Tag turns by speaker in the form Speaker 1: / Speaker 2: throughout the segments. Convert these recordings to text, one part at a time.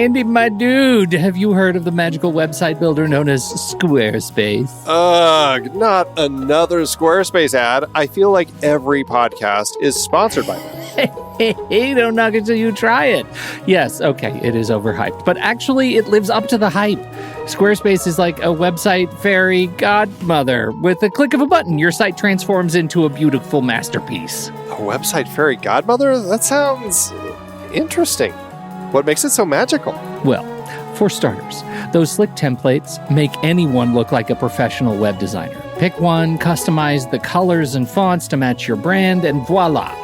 Speaker 1: Andy, my dude, have you heard of the magical website builder known as Squarespace?
Speaker 2: Ugh, not another Squarespace ad. I feel like every podcast is sponsored by them.
Speaker 1: Hey, don't knock it till you try it. Yes, okay, it is overhyped, but actually it lives up to the hype. Squarespace is like a website fairy godmother. With a click of a button, your site transforms into a beautiful masterpiece.
Speaker 2: A website fairy godmother? That sounds interesting. What makes it so magical?
Speaker 1: Well, for starters, those slick templates make anyone look like a professional web designer. Pick one, customize the colors and fonts to match your brand, and voila.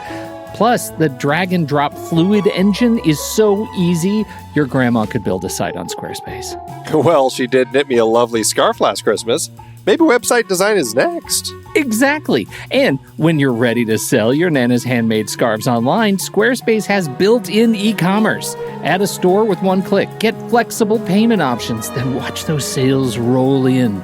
Speaker 1: Plus, the drag and drop fluid engine is so easy, your grandma could build a site on Squarespace.
Speaker 2: Well, she did knit me a lovely scarf last Christmas. Maybe website design is next.
Speaker 1: Exactly. And when you're ready to sell your Nana's handmade scarves online, Squarespace has built-in e-commerce. Add a store with one click. Get flexible payment options. Then watch those sales roll in.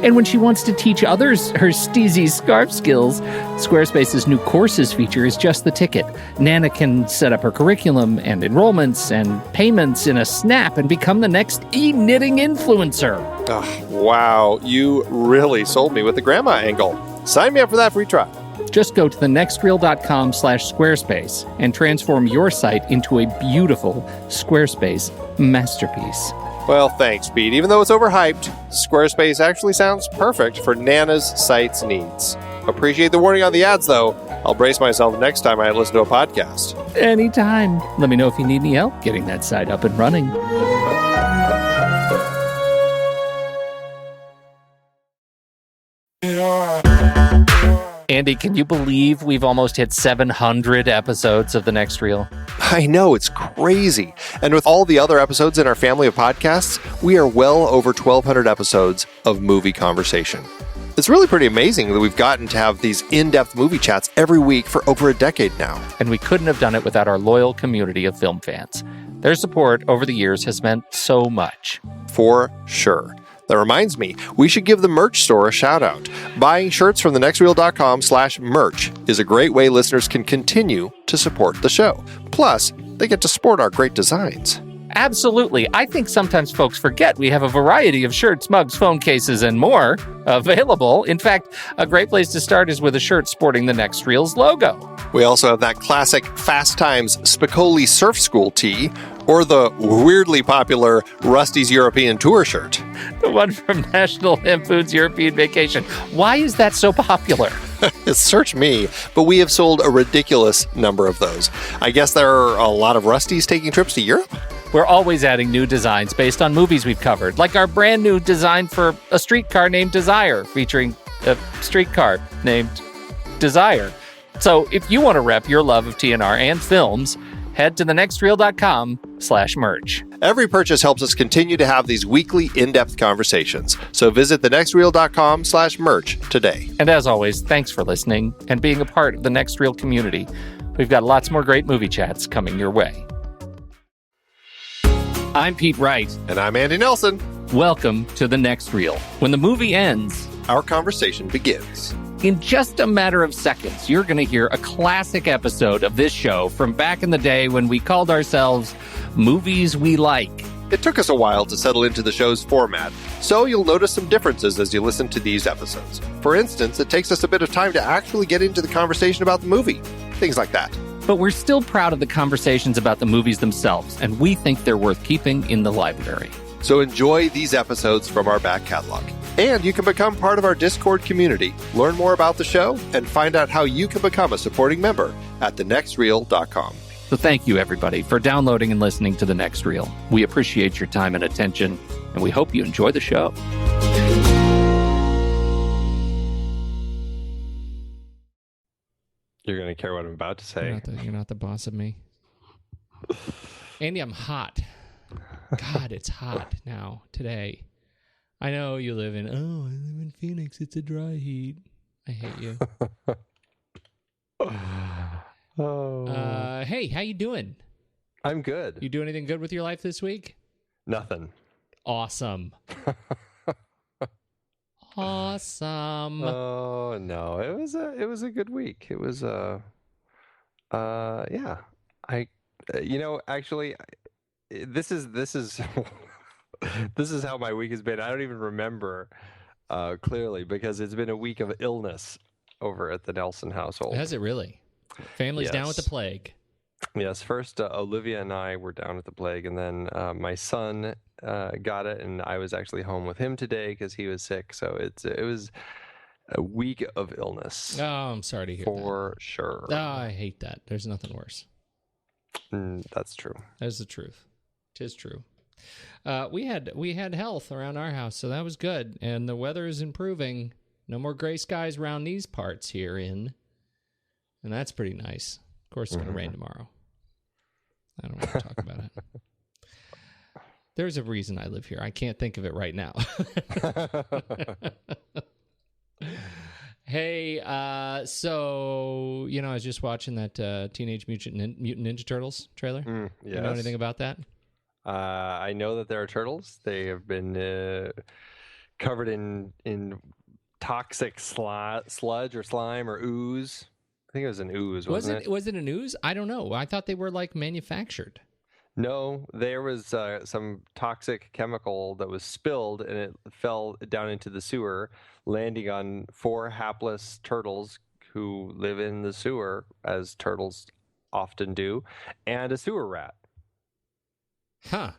Speaker 1: And when she wants to teach others her steezy scarf skills, Squarespace's new courses feature is just the ticket. Nana can set up her curriculum and enrollments and payments in a snap and become the next e-knitting influencer.
Speaker 2: Oh, wow, you really sold me with the grandma angle. Sign me up for that free trial.
Speaker 1: Just go to thenextreel.com/Squarespace and transform your site into a beautiful Squarespace masterpiece.
Speaker 2: Well, thanks, Pete. Even though it's overhyped, Squarespace actually sounds perfect for Nana's site's needs. Appreciate the warning on the ads, though. I'll brace myself next time I listen to a podcast.
Speaker 1: Anytime. Let me know if you need any help getting that site up and running. Andy, can you believe we've almost hit 700 episodes of The Next Reel?
Speaker 2: I know, it's crazy. And with all the other episodes in our family of podcasts, we are well over 1,200 episodes of movie conversation. It's really pretty amazing that we've gotten to have these in-depth movie chats every week for over a decade now.
Speaker 1: And we couldn't have done it without our loyal community of film fans. Their support over the years has meant so much.
Speaker 2: For sure. That reminds me, we should give the merch store a shout out. Buying shirts from thenextreel.com/merch is a great way listeners can continue to support the show. Plus, they get to sport our great designs.
Speaker 1: Absolutely. I think sometimes folks forget we have a variety of shirts, mugs, phone cases, and more available. In fact, a great place to start is with a shirt sporting the Next Reel's logo.
Speaker 2: We also have that classic Fast Times Spicoli Surf School tee, or the weirdly popular Rusty's European Tour shirt.
Speaker 1: The one from National Lampoon's European Vacation. Why is that so popular?
Speaker 2: Search me, but we have sold a ridiculous number of those. I guess there are a lot of Rustys taking trips to Europe?
Speaker 1: We're always adding new designs based on movies we've covered, like our brand new design for a streetcar named Desire, featuring a streetcar named Desire. So if you want to rep your love of TNR and films, head to thenextreel.com/merch.
Speaker 2: Every purchase helps us continue to have these weekly in-depth conversations. So visit thenextreel.com/merch today.
Speaker 1: And as always, thanks for listening and being a part of the Next Reel community. We've got lots more great movie chats coming your way. I'm Pete Wright.
Speaker 2: And I'm Andy Nelson.
Speaker 1: Welcome to The Next Reel. When the movie ends,
Speaker 2: our conversation begins.
Speaker 1: In just a matter of seconds, you're going to hear a classic episode of this show from back in the day when we called ourselves Movies We Like.
Speaker 2: It took us a while to settle into the show's format, so you'll notice some differences as you listen to these episodes. For instance, it takes us a bit of time to actually get into the conversation about the movie. Things like that.
Speaker 1: But we're still proud of the conversations about the movies themselves, and we think they're worth keeping in the library.
Speaker 2: So enjoy these episodes from our back catalog. And you can become part of our Discord community, learn more about the show, and find out how you can become a supporting member at thenextreel.com.
Speaker 1: So thank you, everybody, for downloading and listening to The Next Reel. We appreciate your time and attention, and we hope you enjoy the show.
Speaker 2: You're going to care what I'm about to say.
Speaker 1: You're not the boss of me. Andy, I'm hot. God, it's hot now, today. I know you live in, I live in Phoenix. It's a dry heat. I hate you. Hey, how you doing?
Speaker 2: I'm good.
Speaker 1: You do anything good with your life this week?
Speaker 2: Nothing.
Speaker 1: Awesome. Awesome.
Speaker 2: Oh no, it was a good week. It was yeah. Actually, this is this is how my week has been. I don't even remember clearly because it's been a week of illness over at the Nelson household.
Speaker 1: Has it really? Family's down with the plague.
Speaker 2: Yes, first Olivia and I were down with the plague, and then my son got it, and I was actually home with him today because he was sick. So it was a week of illness.
Speaker 1: Oh, I'm sorry to hear that.
Speaker 2: For sure.
Speaker 1: Oh, I hate that. There's nothing worse.
Speaker 2: That's true.
Speaker 1: That's the truth. 'Tis true. We had health around our house, so that was good, and the weather is improving. No more gray skies around these parts here and that's pretty nice. Of course, it's going to rain tomorrow. I don't want to talk about it. There's a reason I live here. I can't think of it right now. Hey, so, I was just watching that Teenage Mutant Ninja Turtles trailer.
Speaker 2: Yes.
Speaker 1: You know anything about that?
Speaker 2: I know that there are turtles. They have been covered in toxic sludge or slime or ooze. I think it was an ooze, wasn't it?
Speaker 1: Was it an ooze? I don't know. I thought they were like manufactured.
Speaker 2: No, there was some toxic chemical that was spilled and it fell down into the sewer, landing on 4 hapless turtles who live in the sewer, as turtles often do, and a sewer rat.
Speaker 1: Huh.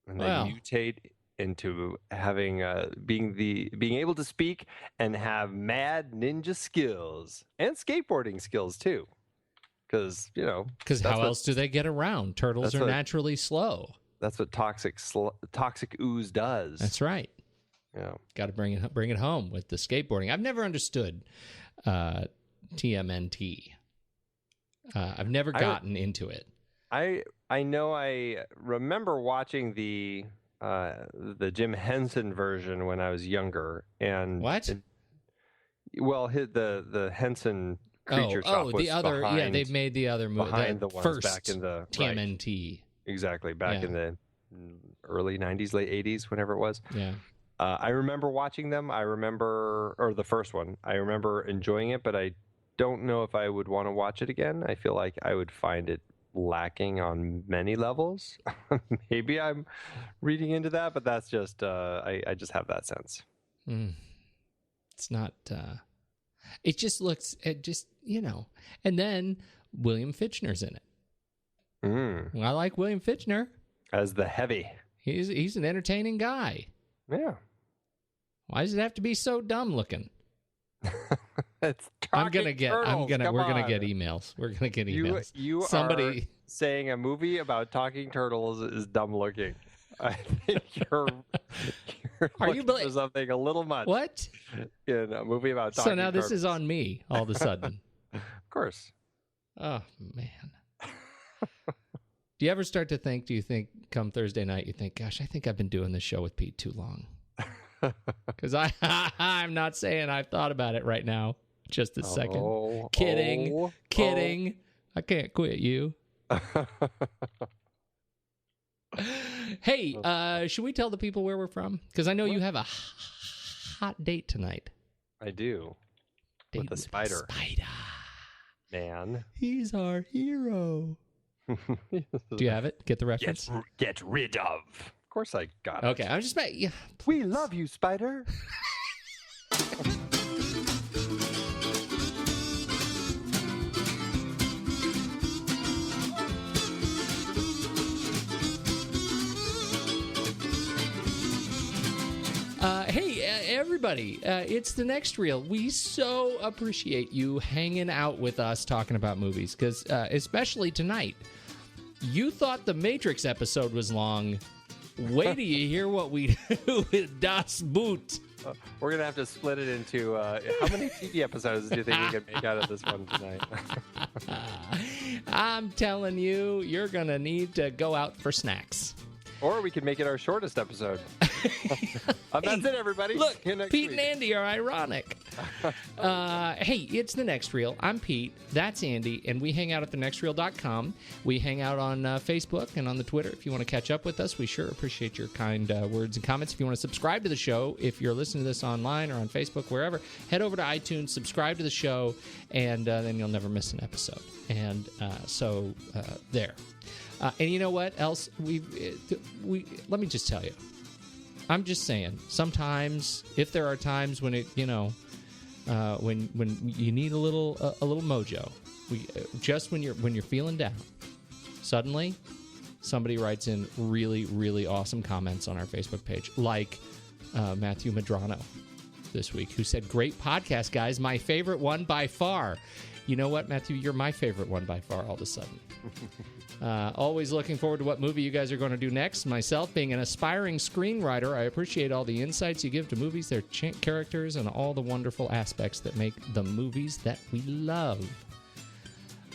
Speaker 2: And they mutate into having being able to speak and have mad ninja skills and skateboarding skills too. Because
Speaker 1: how else do they get around? Turtles are naturally slow.
Speaker 2: That's what toxic ooze does.
Speaker 1: That's right.
Speaker 2: Yeah,
Speaker 1: got to bring it home with the skateboarding. I've never understood TMNT. I've never gotten into it.
Speaker 2: I know. I remember watching the Jim Henson version when I was younger. And
Speaker 1: what?
Speaker 2: The Henson creature shop was
Speaker 1: the other.
Speaker 2: Behind,
Speaker 1: they've made the other movie
Speaker 2: behind the ones
Speaker 1: first
Speaker 2: back in the
Speaker 1: TMNT.
Speaker 2: Right, exactly, back in the early 90s, late 80s, whenever it was.
Speaker 1: Yeah.
Speaker 2: I remember watching them. Or the first one. I remember enjoying it, but I don't know if I would want to watch it again. I feel like I would find it lacking on many levels. Maybe I'm reading into that, but that's just I just have that sense.
Speaker 1: It's not it just looks and then William Fichtner's in it. I like William Fichtner
Speaker 2: as the heavy.
Speaker 1: He's an entertaining guy.
Speaker 2: Yeah.
Speaker 1: Why does it have to be so dumb looking?
Speaker 2: It's
Speaker 1: we're gonna get emails. We're gonna get emails.
Speaker 2: You are saying a movie about talking turtles is dumb looking. I think you're looking for something a little much.
Speaker 1: What?
Speaker 2: In a movie about talking turtles.
Speaker 1: So now this is on me all of a sudden.
Speaker 2: Of course.
Speaker 1: Oh man. Do you ever start to think? Do you think come Thursday night you think, gosh, I think I've been doing this show with Pete too long? Because I'm not saying I've thought about it right now. Just a second. Kidding. I can't quit you. Hey, should we tell the people where we're from? Because I know you have a hot date tonight.
Speaker 2: I do.
Speaker 1: Date
Speaker 2: with the spider. Man.
Speaker 1: He's our hero. Do you have it? Get the reference?
Speaker 2: Get rid of. Of course I got it.
Speaker 1: Okay, I'm just... Yeah,
Speaker 2: we love you, Spider.
Speaker 1: Hey, everybody, it's the next reel. We so appreciate you hanging out with us talking about movies, because especially tonight, you thought the Matrix episode was long. Wait till you hear what we do with Das Boot.
Speaker 2: We're going to have to split it into how many TV episodes do you think we can make out of this one tonight?
Speaker 1: I'm telling you, you're going to need to go out for snacks.
Speaker 2: Or we could make it our shortest episode. That's it, everybody.
Speaker 1: Look, Pete and Andy are ironic. Hey, it's The Next Reel. I'm Pete. That's Andy. And we hang out at thenextreel.com. We hang out on Facebook and on the Twitter. If you want to catch up with us, we sure appreciate your kind words and comments. If you want to subscribe to the show, if you're listening to this online or on Facebook, wherever, head over to iTunes, subscribe to the show, and then you'll never miss an episode. And so there. And you know what else? We let me just tell you. I'm just saying. Sometimes, if there are times when it, when you need a little mojo, just when you're feeling down, suddenly somebody writes in really, really awesome comments on our Facebook page, like Matthew Madrano this week, who said, "Great podcast, guys. My favorite one by far." You know what, Matthew? You're my favorite one by far all of a sudden. Always looking forward to what movie you guys are going to do next. Myself, being an aspiring screenwriter, I appreciate all the insights you give to movies, their characters, and all the wonderful aspects that make the movies that we love.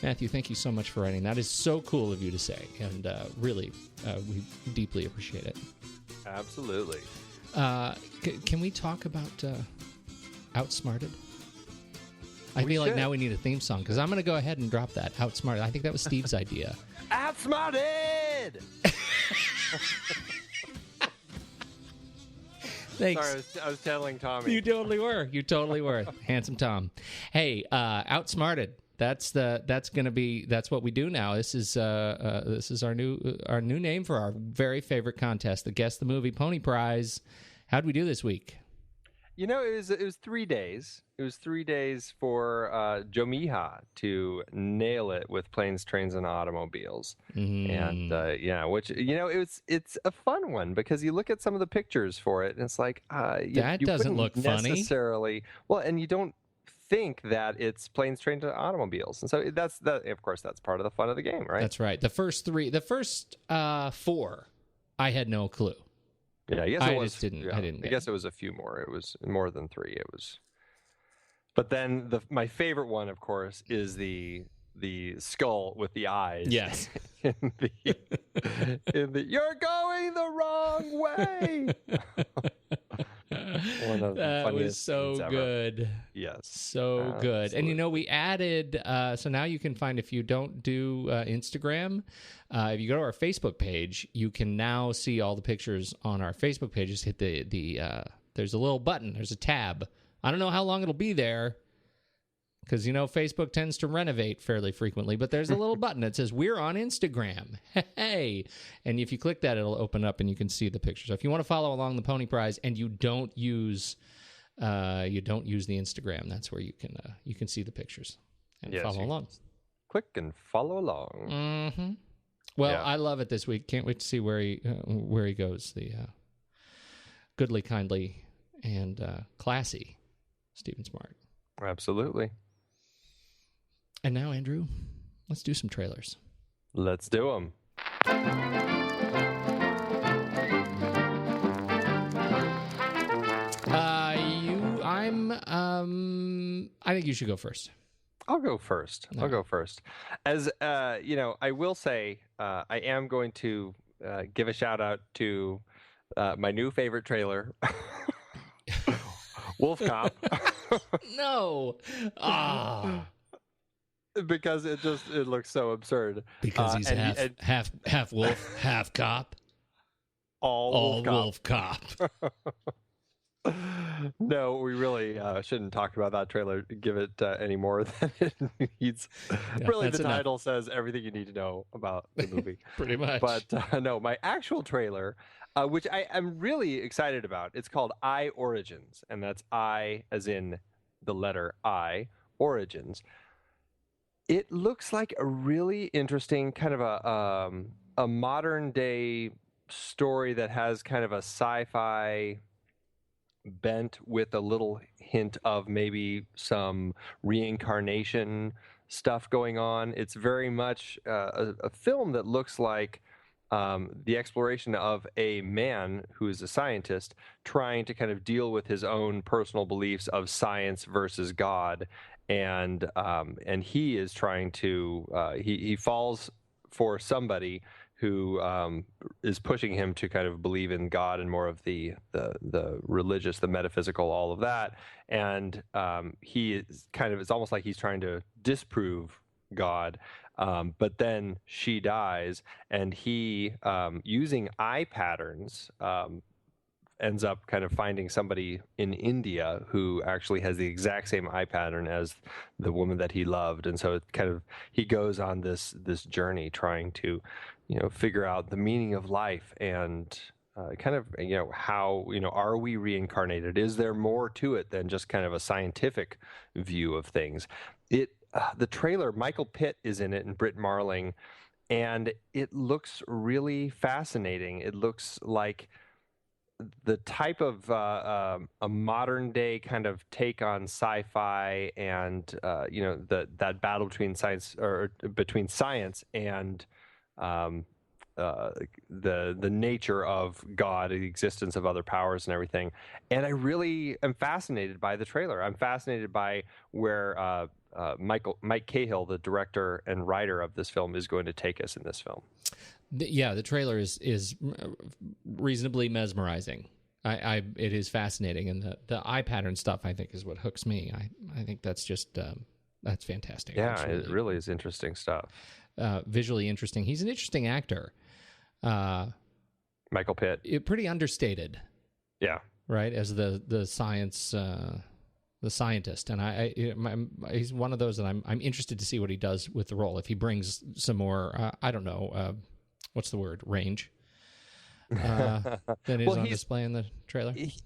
Speaker 1: Matthew, thank you so much for writing. That is so cool of you to say, and really, we deeply appreciate it.
Speaker 2: Absolutely.
Speaker 1: Can we talk about Outsmarted? I feel like now we need a theme song, because I'm going to go ahead and drop that. Outsmarted. I think that was Steve's idea.
Speaker 2: Outsmarted!
Speaker 1: Thanks.
Speaker 2: Sorry, I was telling Tommy.
Speaker 1: You totally were. Handsome Tom. Hey, Outsmarted. That's what we do now. This is our new name for our very favorite contest, the Guess the Movie Pony Prize. How'd we do this week?
Speaker 2: It was 3 days. It was 3 days for Jomiha to nail it with Planes, Trains, and Automobiles. And which it's a fun one, because you look at some of the pictures for it and it's like
Speaker 1: that doesn't look funny
Speaker 2: necessarily. Well, and you don't think that it's Planes, Trains, and Automobiles, and so that's of course that's part of the fun of the game, right?
Speaker 1: That's right. The first four, I had no clue.
Speaker 2: Yeah, I guess it was.
Speaker 1: Just didn't.
Speaker 2: Yeah,
Speaker 1: I didn't.
Speaker 2: I guess it was a few more. It was more than three. It was. But then my favorite one, of course, is the skull with the eyes.
Speaker 1: Yes.
Speaker 2: in the you're going the wrong way. One of the
Speaker 1: that was so
Speaker 2: ever.
Speaker 1: Good.
Speaker 2: Yes.
Speaker 1: So good. And we added, so now you can find, if you don't do Instagram, if you go to our Facebook page, you can now see all the pictures on our Facebook page. Just hit there's a little button, there's a tab. I don't know how long it'll be there, because Facebook tends to renovate fairly frequently, but there's a little button that says we're on Instagram. Hey, and if you click that, it'll open up and you can see the pictures. So if you want to follow along the Pony Prize and you don't use the Instagram, that's where you can see the pictures and follow along.
Speaker 2: Click and follow along.
Speaker 1: Mm-hmm. Well, yeah. I love it this week. Can't wait to see where he goes. The goodly, kindly, and classy Stephen Smart.
Speaker 2: Absolutely.
Speaker 1: And now, Andrew, let's do some trailers.
Speaker 2: Let's do them.
Speaker 1: I think you should go first.
Speaker 2: I'll go first.
Speaker 1: No.
Speaker 2: I'll go first. As I will say, I am going to give a shout out to my new favorite trailer, Wolf Cop.
Speaker 1: No.
Speaker 2: Because it looks so absurd.
Speaker 1: Because he's half wolf, half cop.
Speaker 2: All
Speaker 1: wolf cop.
Speaker 2: No, we really shouldn't talk about that trailer. Give it any more than it needs. Yeah, really, the title says everything you need to know about the movie.
Speaker 1: Pretty much.
Speaker 2: But no, my actual trailer, which I am really excited about, it's called I Origins, and that's I as in the letter I, Origins. It looks like a really interesting kind of a modern day story that has kind of a sci-fi bent with a little hint of maybe some reincarnation stuff going on. It's very much a film that looks like the exploration of a man who is a scientist trying to kind of deal with his own personal beliefs of science versus God. And he is trying to he falls for somebody who is pushing him to kind of believe in God and more of the religious, the metaphysical, all of that. And he is it's almost like he's trying to disprove God. But then she dies, and he, using eye patterns, ends up kind of finding somebody in India who actually has the exact same eye pattern as the woman that he loved. And so it he goes on this journey trying to figure out the meaning of life and kind of, how, are we reincarnated? Is there more to it than just kind of a scientific view of things? The trailer, Michael Pitt is in it and Britt Marling, and it looks really fascinating. It looks like the type of a modern day kind of take on sci-fi and that battle between science and the nature of God, the existence of other powers and everything. And I really am fascinated by the trailer. I'm fascinated by where Mike Cahill, the director and writer of this film, is going to take us in this film.
Speaker 1: The trailer is reasonably mesmerizing. It is fascinating, and the eye pattern stuff I think is what hooks me. I think that's just that's fantastic.
Speaker 2: Yeah, it really is interesting stuff.
Speaker 1: Visually interesting. He's an interesting actor.
Speaker 2: Michael Pitt,
Speaker 1: pretty understated.
Speaker 2: Yeah,
Speaker 1: right, as the scientist, and he's one of those that I'm interested to see what he does with the role. If he brings some more, I don't know, what's the word, range, than is on display in the trailer.
Speaker 2: He's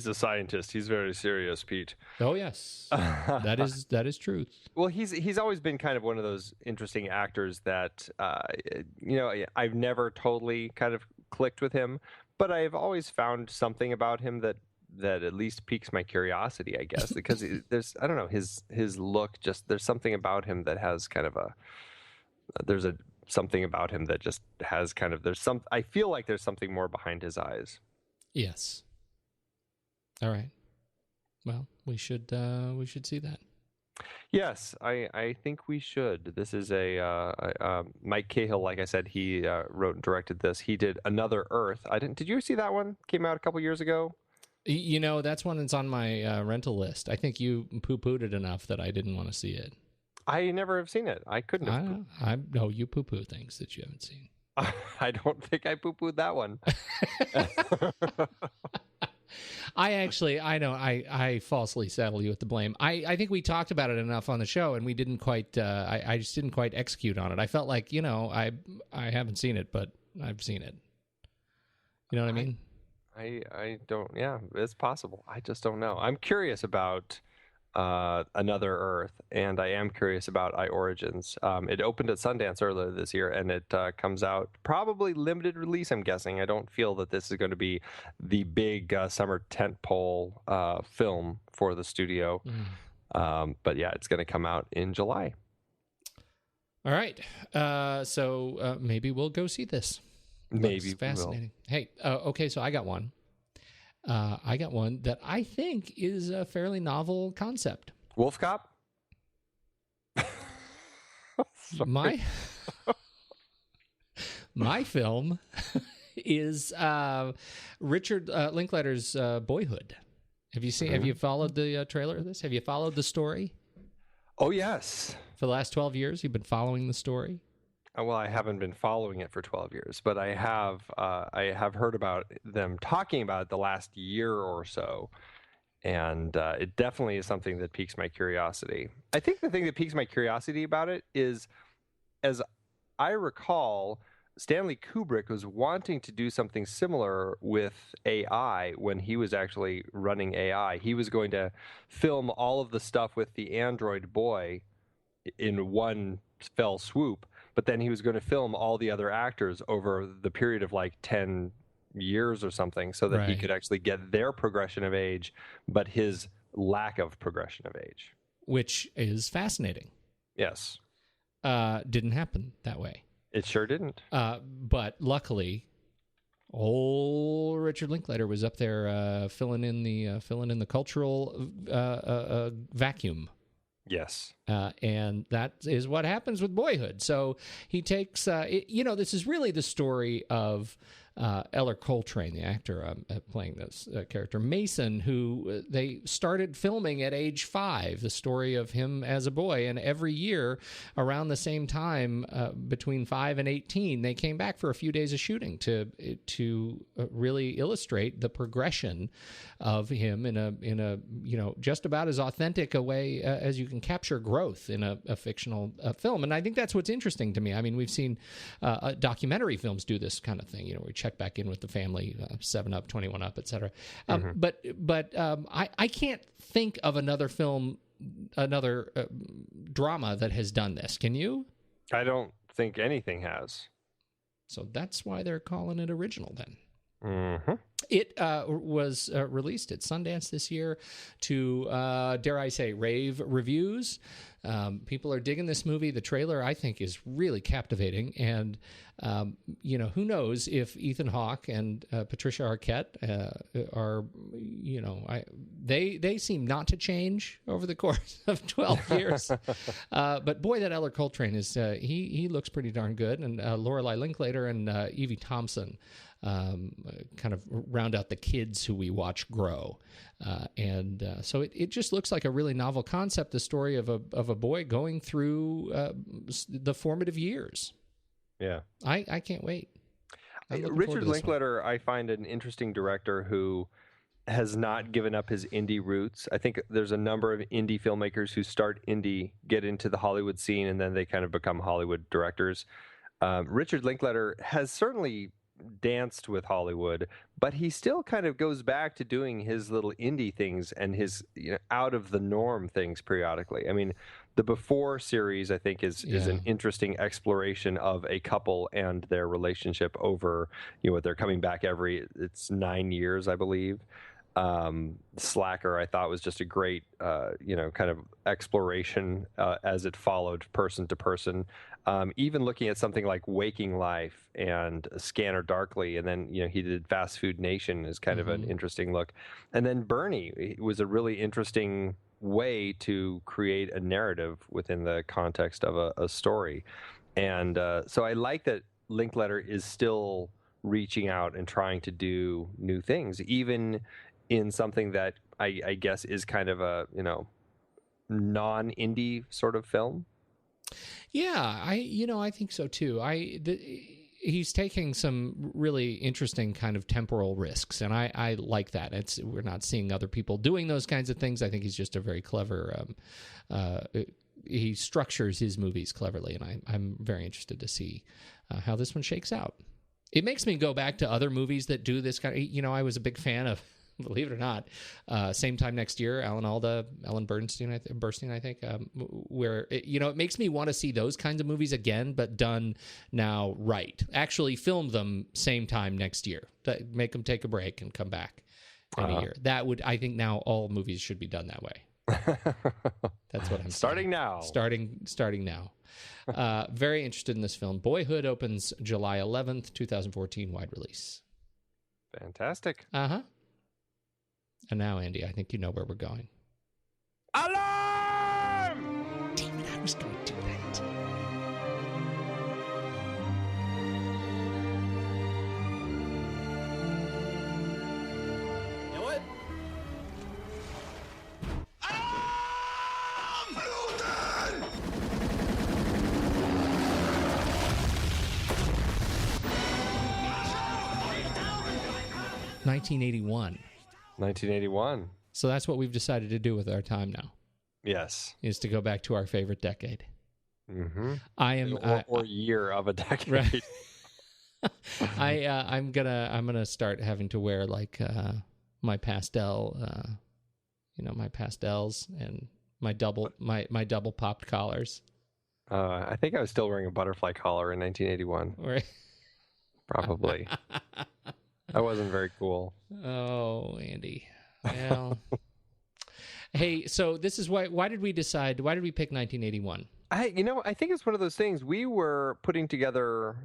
Speaker 2: a scientist. He's very serious, Pete.
Speaker 1: Oh yes, that is truth.
Speaker 2: Well, he's always been kind of one of those interesting actors that I've never totally kind of clicked with him, but I've always found something about him that at least piques my curiosity, I guess, because there's, I don't know, his look, just there's something about him that has kind of something about him that just has kind of, I feel like there's something more behind his eyes.
Speaker 1: Yes. All right. Well, we should see that. Yes,
Speaker 2: I think we should. This is Mike Cahill, like I said, he wrote and directed this. He did Another Earth. Did you see that one? Came out a couple years ago.
Speaker 1: That's one that's on my rental list. I think you poo-pooed it enough that I didn't want to see it.
Speaker 2: I never have seen it. I couldn't have.
Speaker 1: No, you poo-poo things that you haven't seen.
Speaker 2: I don't think I poo-pooed that one.
Speaker 1: I falsely saddle you with the blame. I think we talked about it enough on the show, and we didn't quite. I just didn't quite execute on it. I felt like I haven't seen it, but I've seen it. You know what I mean?
Speaker 2: I don't. Yeah, it's possible. I just don't know. I'm curious about Another Earth, and I am curious about I Origins. It opened at Sundance earlier this year, and it comes out probably limited release, I'm guessing. I don't feel that this is going to be the big summer tentpole film for the studio. But yeah, it's going to come out in July.
Speaker 1: All right. So maybe we'll go see this.
Speaker 2: Maybe.
Speaker 1: Looks fascinating. Hey, okay, so I got one. I got one that I think is a fairly novel concept.
Speaker 2: Wolf Cop?
Speaker 1: My film is Richard Linklater's Boyhood. Have you seen? Have you followed the trailer of this? Have you followed the story?
Speaker 2: Oh yes.
Speaker 1: For the last 12 years, you've been following the story.
Speaker 2: Well, I haven't been following it for 12 years, but I have heard about them talking about it the last year or so, and it definitely is something that piques my curiosity. I think the thing that piques my curiosity about it is, as I recall, Stanley Kubrick was wanting to do something similar with AI when he was actually running AI. He was going to film all of the stuff with the android boy in one fell swoop, but then he was going to film all the other actors over the period of like 10 years or something so that he could actually get their progression of age, but his lack of progression of age.
Speaker 1: Which is fascinating.
Speaker 2: Yes.
Speaker 1: Didn't happen that way.
Speaker 2: It sure didn't.
Speaker 1: But luckily, old Richard Linklater was up there filling in the cultural vacuum.
Speaker 2: Yes.
Speaker 1: And that is what happens with Boyhood. So he takes, this is really the story of Eller Coltrane, the actor playing this character, Mason, who they started filming at age 5, the story of him as a boy. And every year around the same time, between 5 and 18, they came back for a few days of shooting to really illustrate the progression of him in a just about as authentic a way as you can capture growth growth in a fictional film. And I think that's what's interesting to me. I mean, we've seen documentary films do this kind of thing. You know, we check back in with the family, 7 Up, 21 Up, etc. But I can't think of another film, another drama that has done this. Can you?
Speaker 3: I don't think anything has.
Speaker 1: So that's why they're calling it original then.
Speaker 3: Mm-hmm.
Speaker 1: It was released at Sundance this year to, dare I say, rave reviews. People are digging this movie. The trailer, I think, is really captivating. And, you know, who knows if Ethan Hawke and Patricia Arquette are, you know, they seem not to change over the course of 12 years. But boy, that Eller Coltrane is, he looks pretty darn good. And Lorelei Linklater and Evie Thompson kind of round out the kids who we watch grow. So it just looks like a really novel concept, the story of a boy going through the formative years.
Speaker 3: Yeah.
Speaker 1: I can't wait.
Speaker 3: Richard Linklater, I find an interesting director who has not given up his indie roots. I think there's a number of indie filmmakers who start indie, get into the Hollywood scene, and then they kind of become Hollywood directors. Richard Linklater has certainly danced with Hollywood, but he still kind of goes back to doing his little indie things and his, you know, out of the norm things periodically. I mean, the Before series, I think, is an interesting exploration of a couple and their relationship over, you know, they're coming back it's 9 years, I believe. Slacker, I thought, was just a great, you know, kind of exploration as it followed person to person. Even looking at something like Waking Life and Scanner Darkly, and then, you know, he did Fast Food Nation is kind of an interesting look. And then Bernie was a really interesting way to create a narrative within the context of a story. And so I like that Linklater is still reaching out and trying to do new things, even in something that I guess is kind of a, you know, non-indie sort of film.
Speaker 1: Yeah, I think so too. He's taking some really interesting kind of temporal risks, and I like that. We're not seeing other people doing those kinds of things. I think he's just a very clever. He structures his movies cleverly, and I'm very interested to see how this one shakes out. It makes me go back to other movies that do this kind of. You know, I was a big fan of, believe it or not, Same Time Next Year, Ellen Bernstein, I think, where, it makes me want to see those kinds of movies again, but done now right. Actually film them same time next year. Make them take a break and come back in a year. That would, I think now all movies should be done that way. That's what I'm
Speaker 3: starting
Speaker 1: saying. Starting now. Very interested in this film. Boyhood opens July 11th, 2014, wide release.
Speaker 3: Fantastic.
Speaker 1: Uh-huh. And now, Andy, I think you know where we're going.
Speaker 3: Alarm!
Speaker 1: Damn it, I was going to do that.
Speaker 4: You know what? Alarm! Bluten!
Speaker 1: 1981. So that's what we've decided to do with our time now.
Speaker 3: Yes.
Speaker 1: Is to go back to our favorite decade.
Speaker 3: Mm-hmm.
Speaker 1: Or
Speaker 3: year of a decade.
Speaker 1: Right. I'm gonna start having to wear like my pastel, my pastels and my double popped collars.
Speaker 3: I think I was still wearing a butterfly collar in 1981.
Speaker 1: Right.
Speaker 3: Probably. That wasn't very cool.
Speaker 1: Oh, Andy. Well, hey, so this is why did we pick 1981?
Speaker 3: I think it's one of those things. We were putting together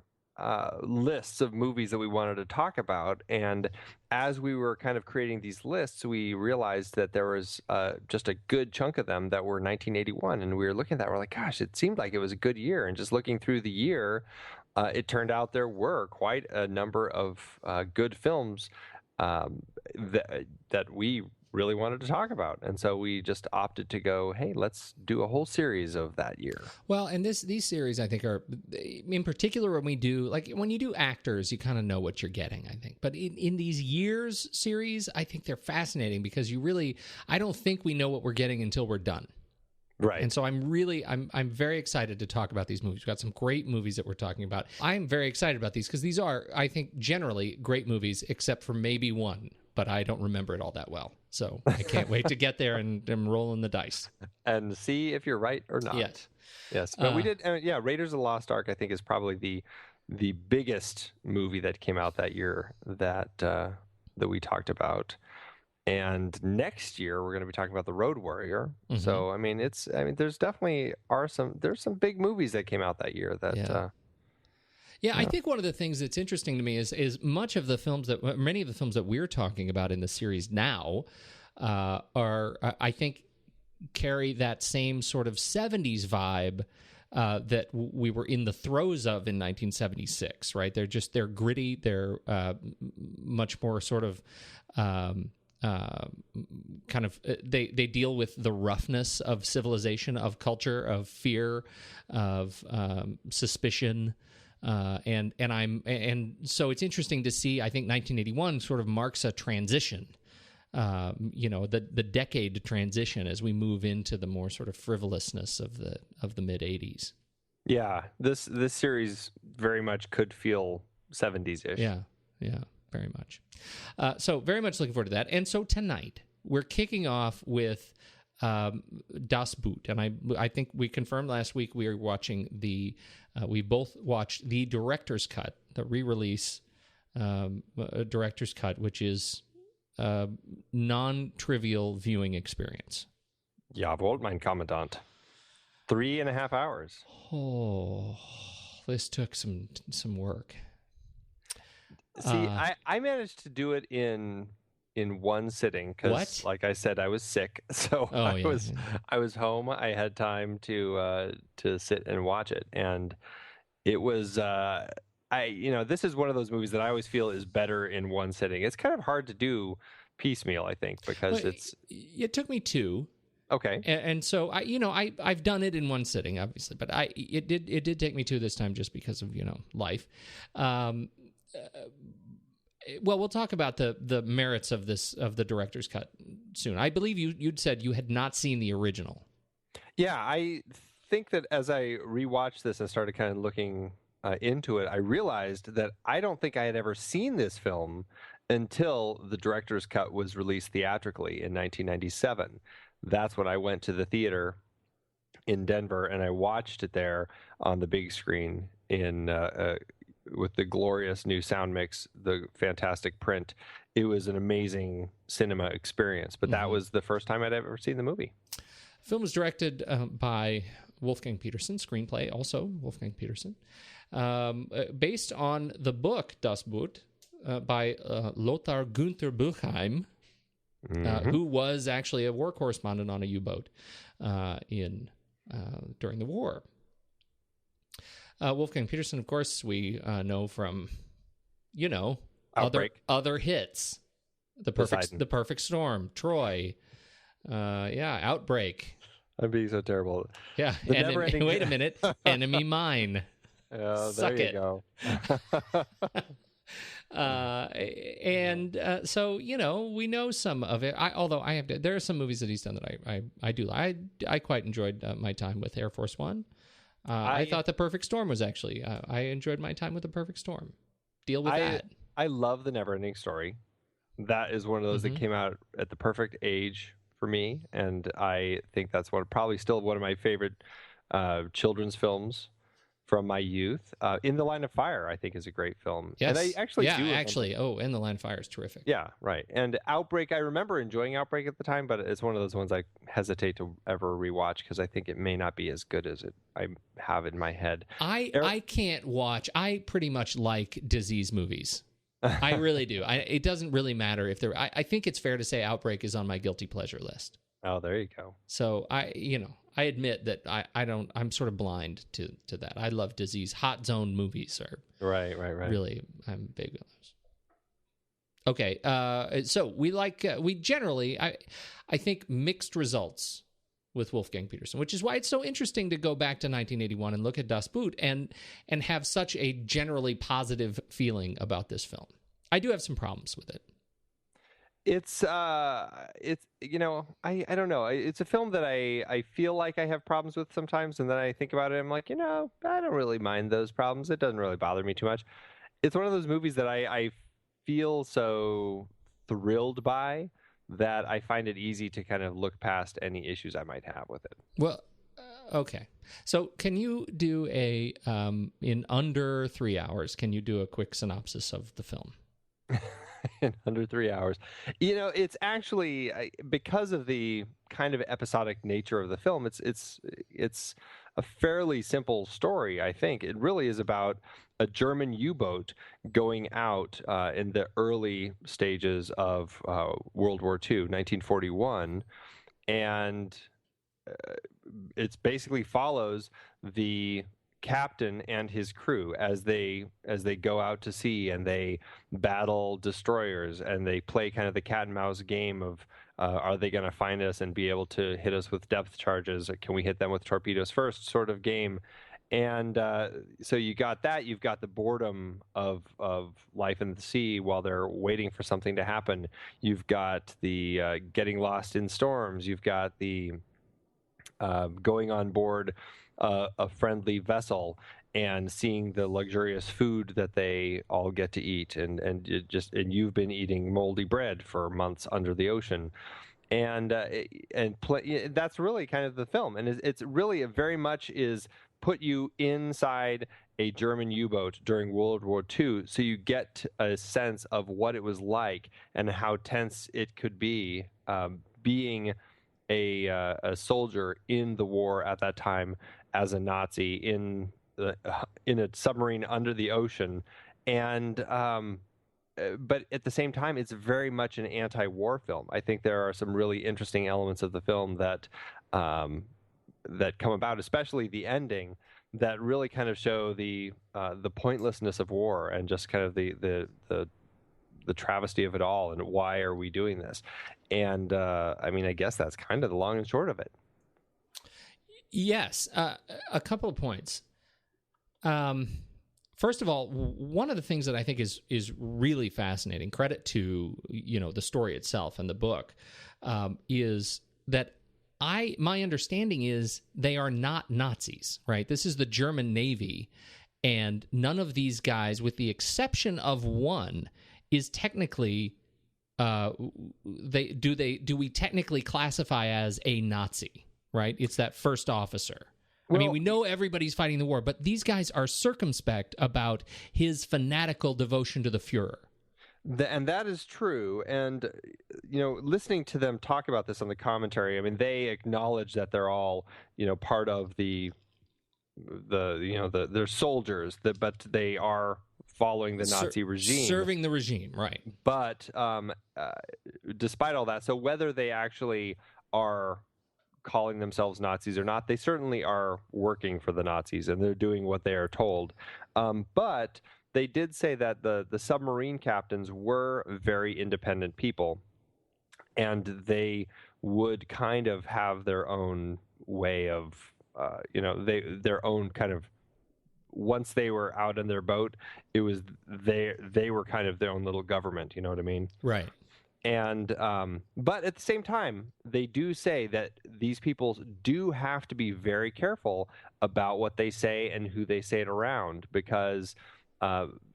Speaker 3: lists of movies that we wanted to talk about, and as we were kind of creating these lists, we realized that there was just a good chunk of them that were 1981, and we were looking at that, we're like, gosh, it seemed like it was a good year, and just looking through the year, it turned out there were quite a number of good films that we really wanted to talk about, and so we just opted to go, hey, let's do a whole series of that year.
Speaker 1: Well, and these series, I think, are in particular when you do actors, you kind of know what you're getting, I think. But in these years series, I think they're fascinating because I don't think we know what we're getting until we're done.
Speaker 3: Right.
Speaker 1: And so I'm very excited to talk about these movies. We've got some great movies that we're talking about. I'm very excited about these because these are, I think, generally great movies, except for maybe one, but I don't remember it all that well. So I can't wait to get there and rolling the dice.
Speaker 3: And see if you're right or not.
Speaker 1: Yes.
Speaker 3: Yes. But we did, Raiders of the Lost Ark, I think, is probably the biggest movie that came out that year that we talked about. And next year we're going to be talking about The Road Warrior.
Speaker 1: Mm-hmm.
Speaker 3: So there's definitely there's some big movies that came out that year that.
Speaker 1: I think one of the things that's interesting to me is many of the films that we're talking about in the series now are I think carry that same sort of 70s vibe that we were in the throes of in 1976, right? They're gritty. They're much more sort of they deal with the roughness of civilization, of culture, of fear, of suspicion, and so it's interesting to see. I think 1981 sort of marks a transition. The decade transition as we move into the more sort of frivolousness of the mid 80s.
Speaker 3: Yeah, this series very much could feel 70s-ish.
Speaker 1: Yeah, very much. So very much looking forward to that. And so tonight we're kicking off with Das Boot, and I think we confirmed last week we are watching we both watched the director's cut, the re-release director's cut, which is non-trivial viewing experience.
Speaker 3: Jawohl, mein Kommandant. 3.5 hours.
Speaker 1: Oh, this took some work.
Speaker 3: See, I managed to do it in one sitting because, like I said, I was sick, so I was home. I had time to sit and watch it, and it was. This is one of those movies that I always feel is better in one sitting. It's kind of hard to do piecemeal, I think, because
Speaker 1: it took me two.
Speaker 3: Okay.
Speaker 1: And so I've done it in one sitting, obviously, but it did take me two this time just because of, life. Well, we'll talk about the merits of the director's cut soon. I believe you'd said you had not seen the original.
Speaker 3: Yeah, I think that as I rewatched this and started kind of looking into it, I realized that I don't think I had ever seen this film until the director's cut was released theatrically in 1997. That's when I went to the theater in Denver and I watched it there on the big screen with the glorious new sound mix, the fantastic print. It was an amazing cinema experience, but that was the first time I'd ever seen the movie.
Speaker 1: The film was directed by Wolfgang Peterson, screenplay also Wolfgang Peterson, based on the book Das Boot by Lothar Günther Buchheim, who was actually a war correspondent on a U-boat during the war. Wolfgang Peterson, of course, we know from, other hits. The Perfect Storm, Troy, Outbreak.
Speaker 3: I'm being so terrible.
Speaker 1: Yeah, wait a minute, Enemy Mine.
Speaker 3: Suck
Speaker 1: there you
Speaker 3: go.
Speaker 1: So we know some of it. There are some movies that he's done that I do. I quite enjoyed my time with Air Force One. I thought The Perfect Storm was actually. I enjoyed my time with The Perfect Storm. Deal with that.
Speaker 3: I love The NeverEnding Story. That is one of those that came out at the perfect age for me, and I think that's probably still one of my favorite children's films from my youth. In the Line of Fire, I think, is a great film.
Speaker 1: Yes.
Speaker 3: And I actually
Speaker 1: In the Line of Fire is terrific.
Speaker 3: Yeah, right. And Outbreak, I remember enjoying Outbreak at the time, but it's one of those ones I hesitate to ever rewatch because I think it may not be as good as I have in my head.
Speaker 1: I can't watch. I pretty much like disease movies. I really do. It doesn't really matter if they're. I think it's fair to say Outbreak is on my guilty pleasure list.
Speaker 3: Oh, there you go.
Speaker 1: So I admit that I'm sort of blind to that. I love disease. Hot zone movies are
Speaker 3: right.
Speaker 1: Really, I'm big on those. Okay, so we generally I think mixed results with Wolfgang Peterson, which is why it's so interesting to go back to 1981 and look at Das Boot and have such a generally positive feeling about this film. I do have some problems with it.
Speaker 3: It's I don't know. It's a film that I feel like I have problems with sometimes, and then I think about it, I'm like, I don't really mind those problems. It doesn't really bother me too much. It's one of those movies that I feel so thrilled by that I find it easy to kind of look past any issues I might have with it.
Speaker 1: Well, okay. So can you do in under 3 hours, can you do a quick synopsis of the film?
Speaker 3: In under 3 hours. It's actually, because of the kind of episodic nature of the film, it's a fairly simple story, I think. It really is about a German U-boat going out in the early stages of World War II, 1941, and it basically follows the captain and his crew as they go out to sea, and they battle destroyers, and they play kind of the cat and mouse game of are they going to find us and be able to hit us with depth charges, or can we hit them with torpedoes first, sort of game. And so you got that. You've got the boredom of life in the sea while they're waiting for something to happen. You've got the getting lost in storms. You've got the going on board a friendly vessel and seeing the luxurious food that they all get to eat, and you've been eating moldy bread for months under the ocean, and that's really kind of the film, and it's really very much is put you inside a German U-boat during World War II, so you get a sense of what it was like and how tense it could be, being a soldier in the war at that time as a Nazi in a submarine under the ocean, and but at the same time, it's very much an anti-war film. I think there are some really interesting elements of the film that come about, especially the ending, that really kind of show the pointlessness of war and just kind of the travesty of it all, and why are we doing this? And I guess that's kind of the long and short of it.
Speaker 1: Yes, a couple of points. First of all, one of the things that I think is really fascinating, credit to the story itself and the book, is that my understanding is they are not Nazis, right? This is the German Navy, and none of these guys, with the exception of one, is technically do we technically classify as a Nazi? Right? It's that first officer. Well, we know everybody's fighting the war, but these guys are circumspect about his fanatical devotion to the Fuhrer.
Speaker 3: And that is true. And, listening to them talk about this on the commentary, they acknowledge that they're all, part of they're soldiers, but they are following the Nazi regime.
Speaker 1: Serving the regime, right.
Speaker 3: But despite all that, so whether they actually are calling themselves Nazis or not, they certainly are working for the Nazis, and they're doing what they are told. But they did say that the submarine captains were very independent people, and they would kind of have their own way of, their own kind of, once they were out in their boat, it was they were kind of their own little government, you know what I mean?
Speaker 1: Right.
Speaker 3: And but at the same time, they do say that these people do have to be very careful about what they say and who they say it around, because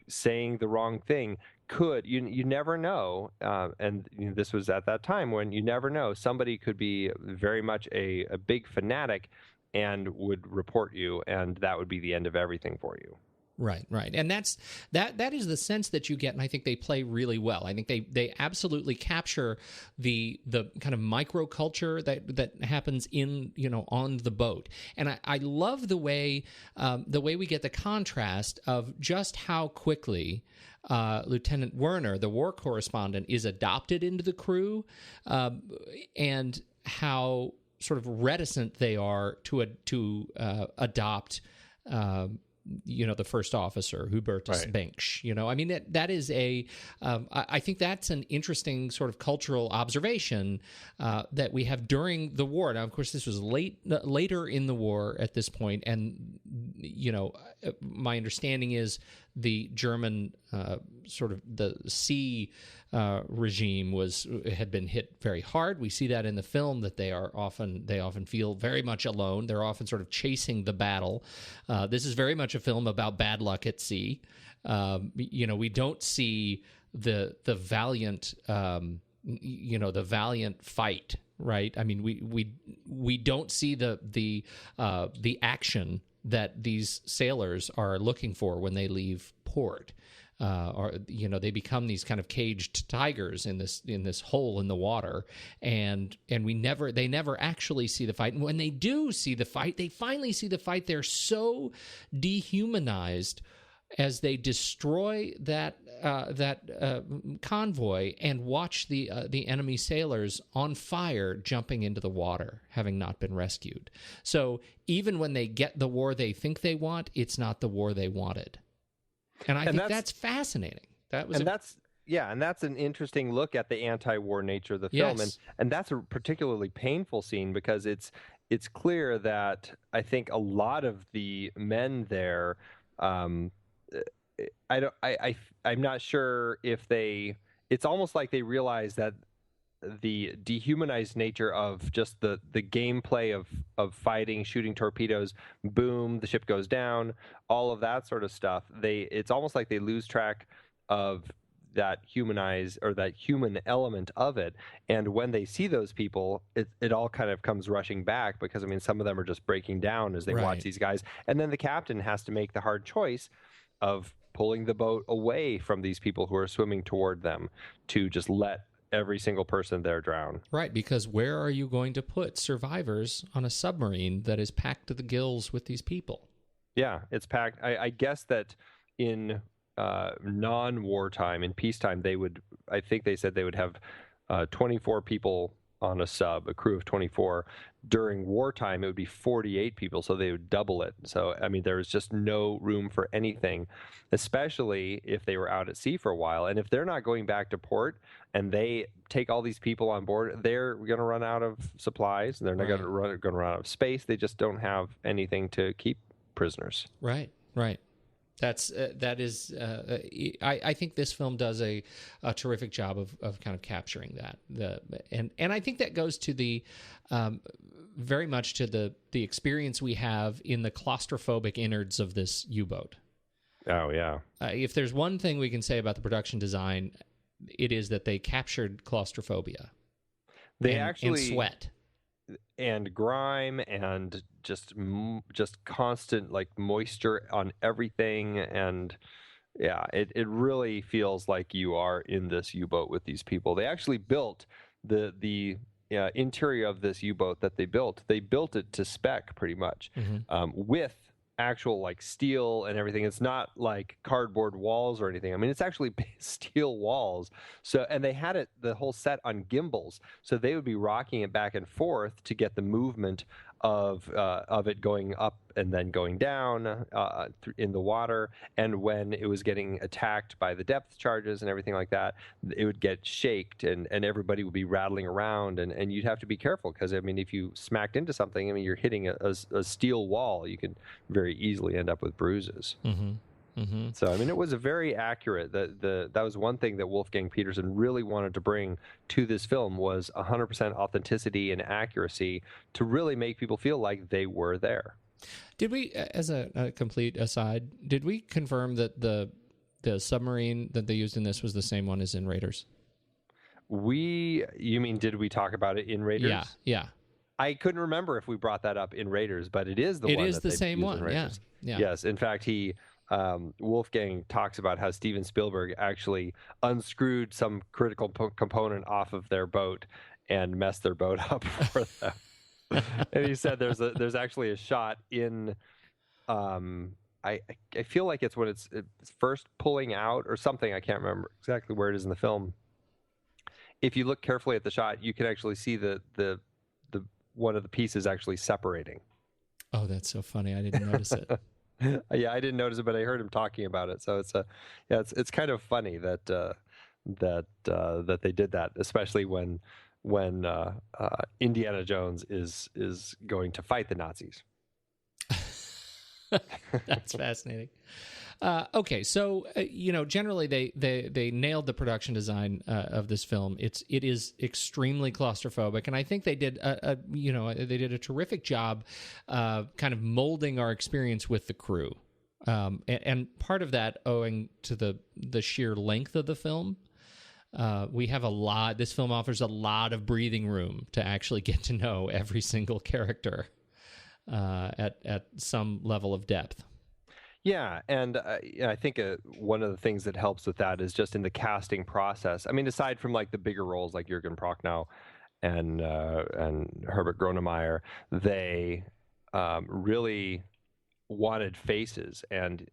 Speaker 3: saying the wrong thing could, you never know, and this was at that time when you never know, somebody could be very much a big fanatic and would report you, and that would be the end of everything for you.
Speaker 1: Right, and that is the sense that you get, and I think they play really well. I think they absolutely capture the kind of microculture that happens in on the boat, and I love the way we get the contrast of just how quickly Lieutenant Werner, the war correspondent, is adopted into the crew, and how sort of reticent they are to adopt. The first officer, Hubertus Bench. That is I think that's an interesting sort of cultural observation that we have during the war. Now, of course, this was later in the war at this point, and my understanding is the German sort of the sea regime had been hit very hard. We see that in the film, that they often feel very much alone. They're often sort of chasing the battle. This is very much a film about bad luck at sea. We don't see the valiant the valiant fight, right? I mean, we don't see the action that these sailors are looking for when they leave port. Or they become these kind of caged tigers in this hole in the water, and they never actually see the fight. And when they do see the fight, they finally see the fight. They're so dehumanized as they destroy that convoy and watch the enemy sailors on fire jumping into the water, having not been rescued. So even when they get the war they think they want, it's not the war they wanted. And I think that's fascinating. That's an interesting look at the anti-war nature of the film. Yes.
Speaker 3: And that's a particularly painful scene, because it's clear that I think a lot of the men there, I'm not sure if it's almost like they realize that the dehumanized nature of just the gameplay of fighting, shooting torpedoes, boom, the ship goes down, all of that sort of stuff. It's almost like they lose track of that human element of it. And when they see those people, it all kind of comes rushing back, because, I mean, some of them are just breaking down as they watch these guys. And then the captain has to make the hard choice of pulling the boat away from these people who are swimming toward them to just let every single person there drown.
Speaker 1: Right, because where are you going to put survivors on a submarine that is packed to the gills with these people?
Speaker 3: Yeah, it's packed. I guess that in non-wartime, in peacetime, I think they said they would have 24 people on a sub, a crew of 24. During wartime, it would be 48 people, so they would double it. So, I mean, there was just no room for anything, especially if they were out at sea for a while. And if they're not going back to port and they take all these people on board, they're going to run out of supplies. They're not going to run out of space. They just don't have anything to keep prisoners.
Speaker 1: Right. That is. I think this film does a terrific job of kind of capturing that. And I think that goes to the very much to the experience we have in the claustrophobic innards of this U-boat.
Speaker 3: Oh yeah.
Speaker 1: If there's one thing we can say about the production design, it is that they captured claustrophobia. And sweat.
Speaker 3: And grime, and just constant like moisture on everything, and yeah, it really feels like you are in this U-boat with these people. They actually built the interior of this U-boat that they built. They built it to spec pretty much, with actual like steel and everything. It's not like cardboard walls or anything. I mean, it's actually steel walls. So, and they had the whole set on gimbles, so they would be rocking it back and forth to get the movement of it going up and then going down in the water. And when it was getting attacked by the depth charges and everything like that, it would get shaked, and everybody would be rattling around, and you'd have to be careful, because, I mean, if you smacked into something, I mean, you're hitting a steel wall, you could very easily end up with bruises. So, I mean, it was a very accurate. That was one thing that Wolfgang Peterson really wanted to bring to this film, was 100% authenticity and accuracy to really make people feel like they were there.
Speaker 1: Did we, as a complete aside, did we confirm that the submarine that they used in this was the same one as in Raiders?
Speaker 3: You mean, did we talk about it in Raiders?
Speaker 1: Yeah.
Speaker 3: I couldn't remember if we brought that up in Raiders, but it is the one. It is the same one. Yeah. Yes. In fact, Wolfgang talks about how Steven Spielberg actually unscrewed some critical component off of their boat and messed their boat up for them. And he said there's actually a shot in I feel like it's when it's first pulling out or something. I can't remember exactly where it is in the film. If you look carefully at the shot, you can actually see the one of the pieces actually separating. Oh, that's so funny! I didn't notice it. Yeah, I didn't notice it, but I heard him talking about it. So it's kind of funny that they did that, especially when Indiana Jones is going to fight the Nazis.
Speaker 1: That's fascinating. Okay, so generally they nailed the production design of this film. It is extremely claustrophobic, and I think they did a terrific job kind of molding our experience with the crew, and part of that owing to the sheer length of the film. We have this film offers a lot of breathing room to actually get to know every single character at some level of depth.
Speaker 3: Yeah, and I think one of the things that helps with that is just in the casting process. I mean, aside from like the bigger roles like Jürgen Prochnow and Herbert Grönemeyer, they really wanted faces, and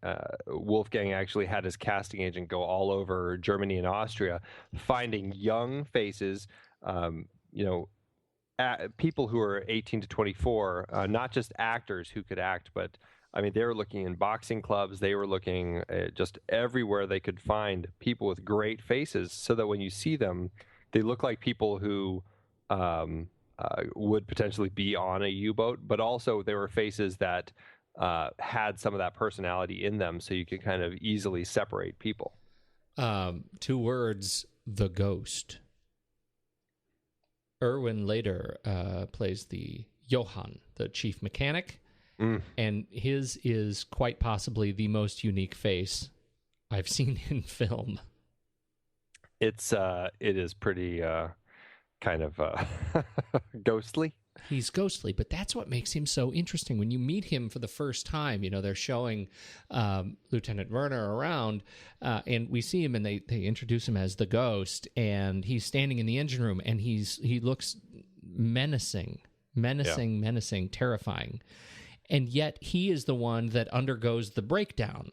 Speaker 3: Wolfgang actually had his casting agent go all over Germany and Austria, finding young faces, people who are 18 to 24, not just actors who could act, but I mean, they were looking in boxing clubs. They were looking just everywhere they could find people with great faces, so that when you see them, they look like people who would potentially be on a U-boat, but also they were faces that had some of that personality in them, so you could kind of easily separate people.
Speaker 1: 2 words: the ghost. Erwin later plays the Johann, the chief mechanic. And his is quite possibly the most unique face I've seen in film.
Speaker 3: It is pretty kind of ghostly.
Speaker 1: He's ghostly, but that's what makes him so interesting. When you meet him for the first time, they're showing Lieutenant Werner around, and we see him, and they introduce him as the ghost, and he's standing in the engine room, and he looks menacing, terrifying. And yet he is the one that undergoes the breakdown.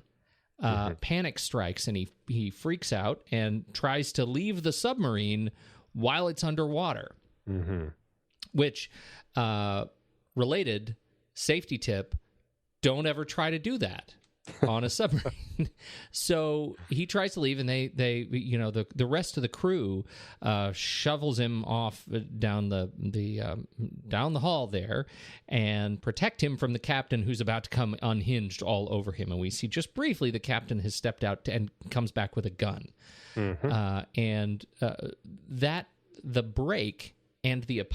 Speaker 1: Panic strikes, and he freaks out and tries to leave the submarine while it's underwater. Mm-hmm. Which, related safety tip, don't ever try to do that on a submarine. So he tries to leave, and they the rest of the crew shovels him off down the hall there and protect him from the captain, who's about to come unhinged all over him. And we see just briefly the captain has stepped out and comes back with a gun. Mm-hmm. That the break and the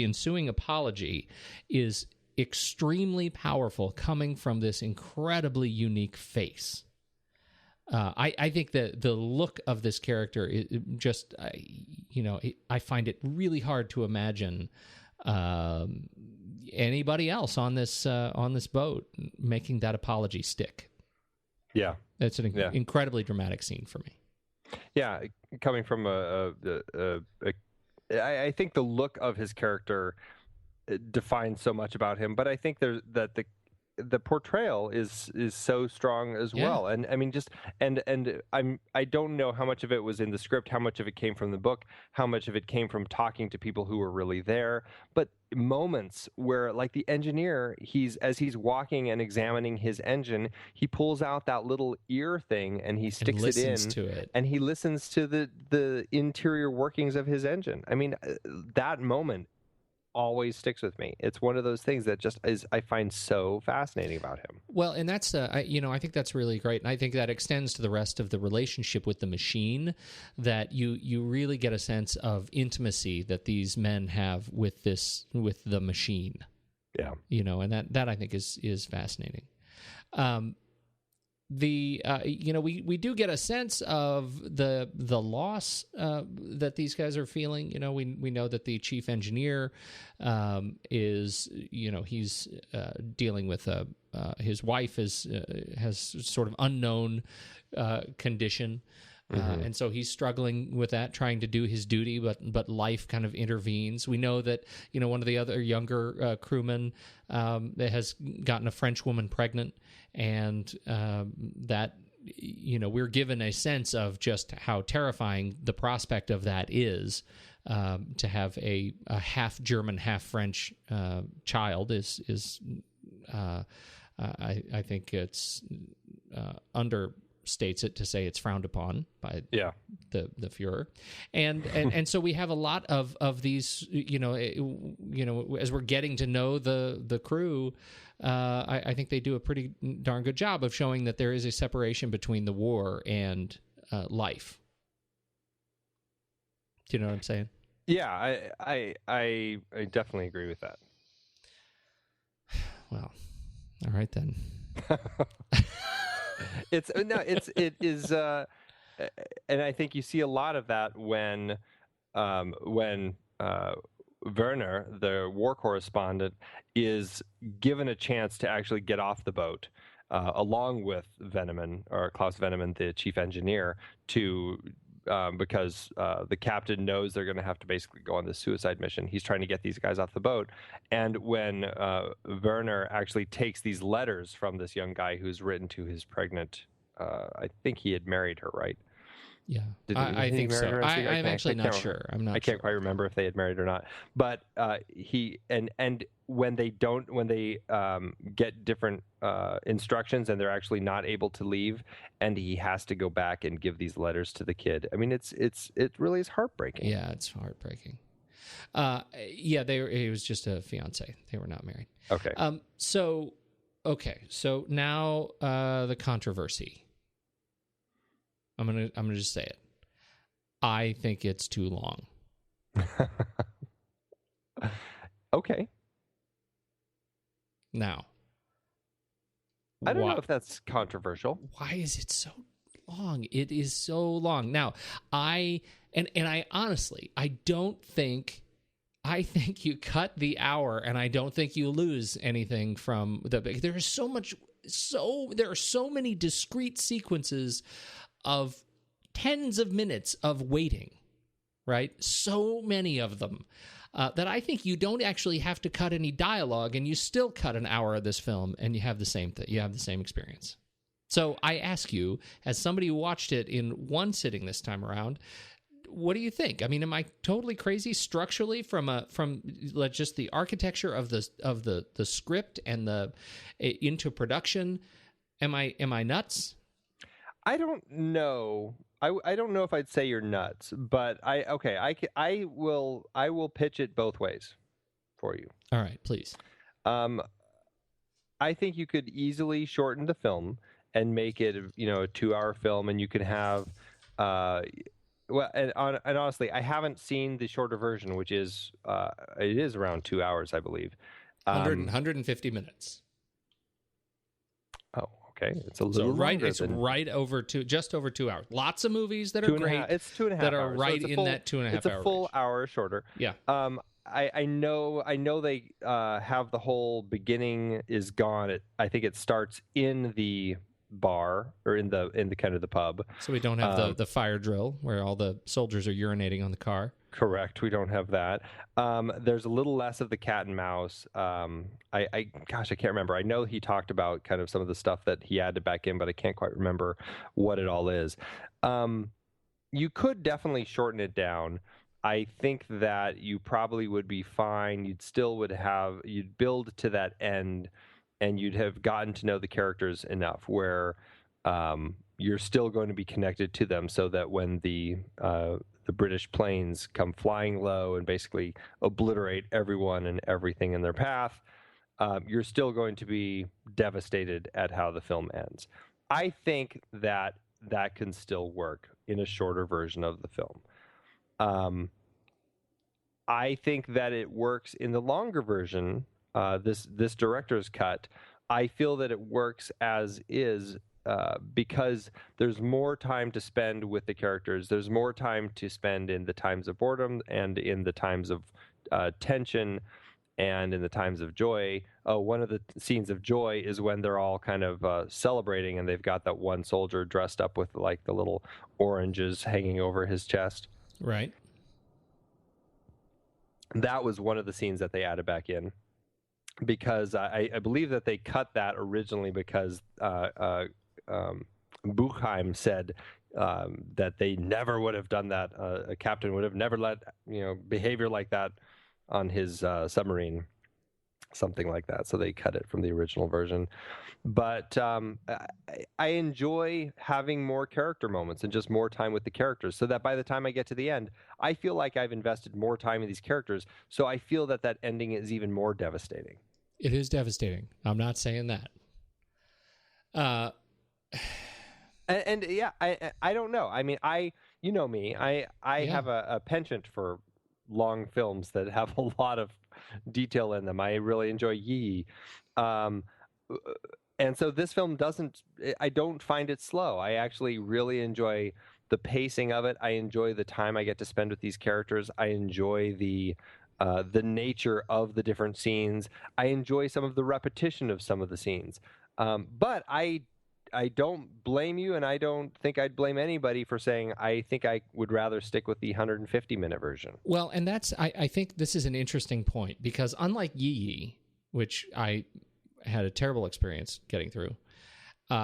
Speaker 1: ensuing apology is extremely powerful, coming from this incredibly unique face. I think that the look of this character I find it really hard to imagine anybody else on this boat making that apology stick.
Speaker 3: Yeah,
Speaker 1: it's an incredibly dramatic scene for me.
Speaker 3: Yeah, coming from I think the look of his character defines so much about him, but I think that the portrayal is so strong as well. And I mean, I don't know how much of it was in the script, how much of it came from the book, how much of it came from talking to people who were really there, but moments where, like the engineer, as he's walking and examining his engine, he pulls out that little ear thing and he sticks it in
Speaker 1: to it,
Speaker 3: and he listens to the interior workings of his engine. I mean, that moment always sticks with me. It's one of those things that just I find so fascinating about him.
Speaker 1: Well, and that's I think that's really great, and I think that extends to the rest of the relationship with the machine, that you really get a sense of intimacy that these men have with the machine.
Speaker 3: Yeah,
Speaker 1: and that I think is fascinating. We do get a sense of the loss that these guys are feeling. We know that the chief engineer is he's dealing with his wife has sort of unknown condition. Mm-hmm. And so he's struggling with that, trying to do his duty, but life kind of intervenes. We know that one of the other younger crewmen that has gotten a French woman pregnant, and that we're given a sense of just how terrifying the prospect of that is. To have a half German, half French child is I think it's understates it to say it's frowned upon by the Fuhrer, and so we have a lot of these as we're getting to know the crew, I think they do a pretty darn good job of showing that there is a separation between the war and life. Do you know what I'm saying?
Speaker 3: Yeah, I definitely agree with that.
Speaker 1: Well, all right then.
Speaker 3: It is, and I think you see a lot of that when Werner, the war correspondent, is given a chance to actually get off the boat, along with Veneman, or Klaus Veneman, the chief engineer, because the captain knows they're going to have to basically go on this suicide mission. He's trying to get these guys off the boat. And when Werner actually takes these letters from this young guy who's written to his pregnant, I think he had married her, right?
Speaker 1: Yeah, I think so. I'm actually not sure. I can't
Speaker 3: quite remember if they had married or not. But he and when they get different instructions and they're actually not able to leave, and he has to go back and give these letters to the kid. I mean, it really is heartbreaking.
Speaker 1: Yeah, it's heartbreaking. It was just a fiance. They were not married.
Speaker 3: Okay.
Speaker 1: So now the controversy. I'm gonna just say it. I think it's too long.
Speaker 3: Okay.
Speaker 1: Now,
Speaker 3: I don't know if that's controversial.
Speaker 1: Why is it so long? It is so long. Now, I honestly, I think you cut the hour, and I don't think you lose anything from there are so many discrete sequences of tens of minutes of waiting, right? So many of them that I think you don't actually have to cut any dialogue, and you still cut an hour of this film, and you have the same thing. You have the same experience. So I ask you, as somebody who watched it in one sitting this time around, what do you think? I mean, am I totally crazy structurally from just the architecture of the script and the into production? Am I nuts?
Speaker 3: I don't know. I don't know if I'd say you're nuts, but I will pitch it both ways for you.
Speaker 1: All right, please.
Speaker 3: I think you could easily shorten the film and make it, a 2-hour film, and you could have, and honestly, I haven't seen the shorter version, which is it is around 2 hours, I believe.
Speaker 1: 150 minutes.
Speaker 3: Oh, okay. It's a little longer.
Speaker 1: It's right over just over 2 hours. Lots of movies that are great.
Speaker 3: It's 2.5
Speaker 1: that
Speaker 3: hours.
Speaker 1: are right in that 2.5 hour.
Speaker 3: It's a full
Speaker 1: range.
Speaker 3: hour shorter.
Speaker 1: Yeah.
Speaker 3: I know they have the whole beginning is gone. I think it starts in the bar, or in the kind of the pub. So
Speaker 1: we don't have the fire drill where all the soldiers are urinating on the car.
Speaker 3: Correct. We don't have that. There's a little less of the cat and mouse. I can't remember. I know he talked about kind of some of the stuff that he added back in, but I can't quite remember what it all is. You could definitely shorten it down. I think that you probably would be fine. You'd build to that end, and you'd have gotten to know the characters enough where you're still going to be connected to them, so that when the British planes come flying low and basically obliterate everyone and everything in their path, you're still going to be devastated at how the film ends. I think that can still work in a shorter version of the film. I think that it works in the longer version, this director's cut. I feel that it works as is, because there's more time to spend with the characters. There's more time to spend in the times of boredom and in the times of tension and in the times of joy. One of the scenes of joy is when they're all kind of celebrating, and they've got that one soldier dressed up with like the little oranges hanging over his chest.
Speaker 1: Right.
Speaker 3: That was one of the scenes that they added back in, because I believe that they cut that originally because Buchheim said that they never would have done that. A captain would have never let behavior like that on his submarine, something like that. So they cut it from the original version. But I enjoy having more character moments and just more time with the characters, so that by the time I get to the end, I feel like I've invested more time in these characters. So I feel that ending is even more devastating.
Speaker 1: It is devastating. I'm not saying that.
Speaker 3: And yeah, I don't know. I mean, you know me, I
Speaker 1: Yeah.
Speaker 3: have a penchant for long films that have a lot of detail in them. I really enjoy Yi. And so this film I don't find it slow. I actually really enjoy the pacing of it. I enjoy the time I get to spend with these characters. I enjoy the nature of the different scenes. I enjoy some of the repetition of some of the scenes. But I don't blame you, and I don't think I'd blame anybody for saying I think I would rather stick with the 150-minute version.
Speaker 1: Well, and I think this is an interesting point, because unlike Yi, which I had a terrible experience getting through,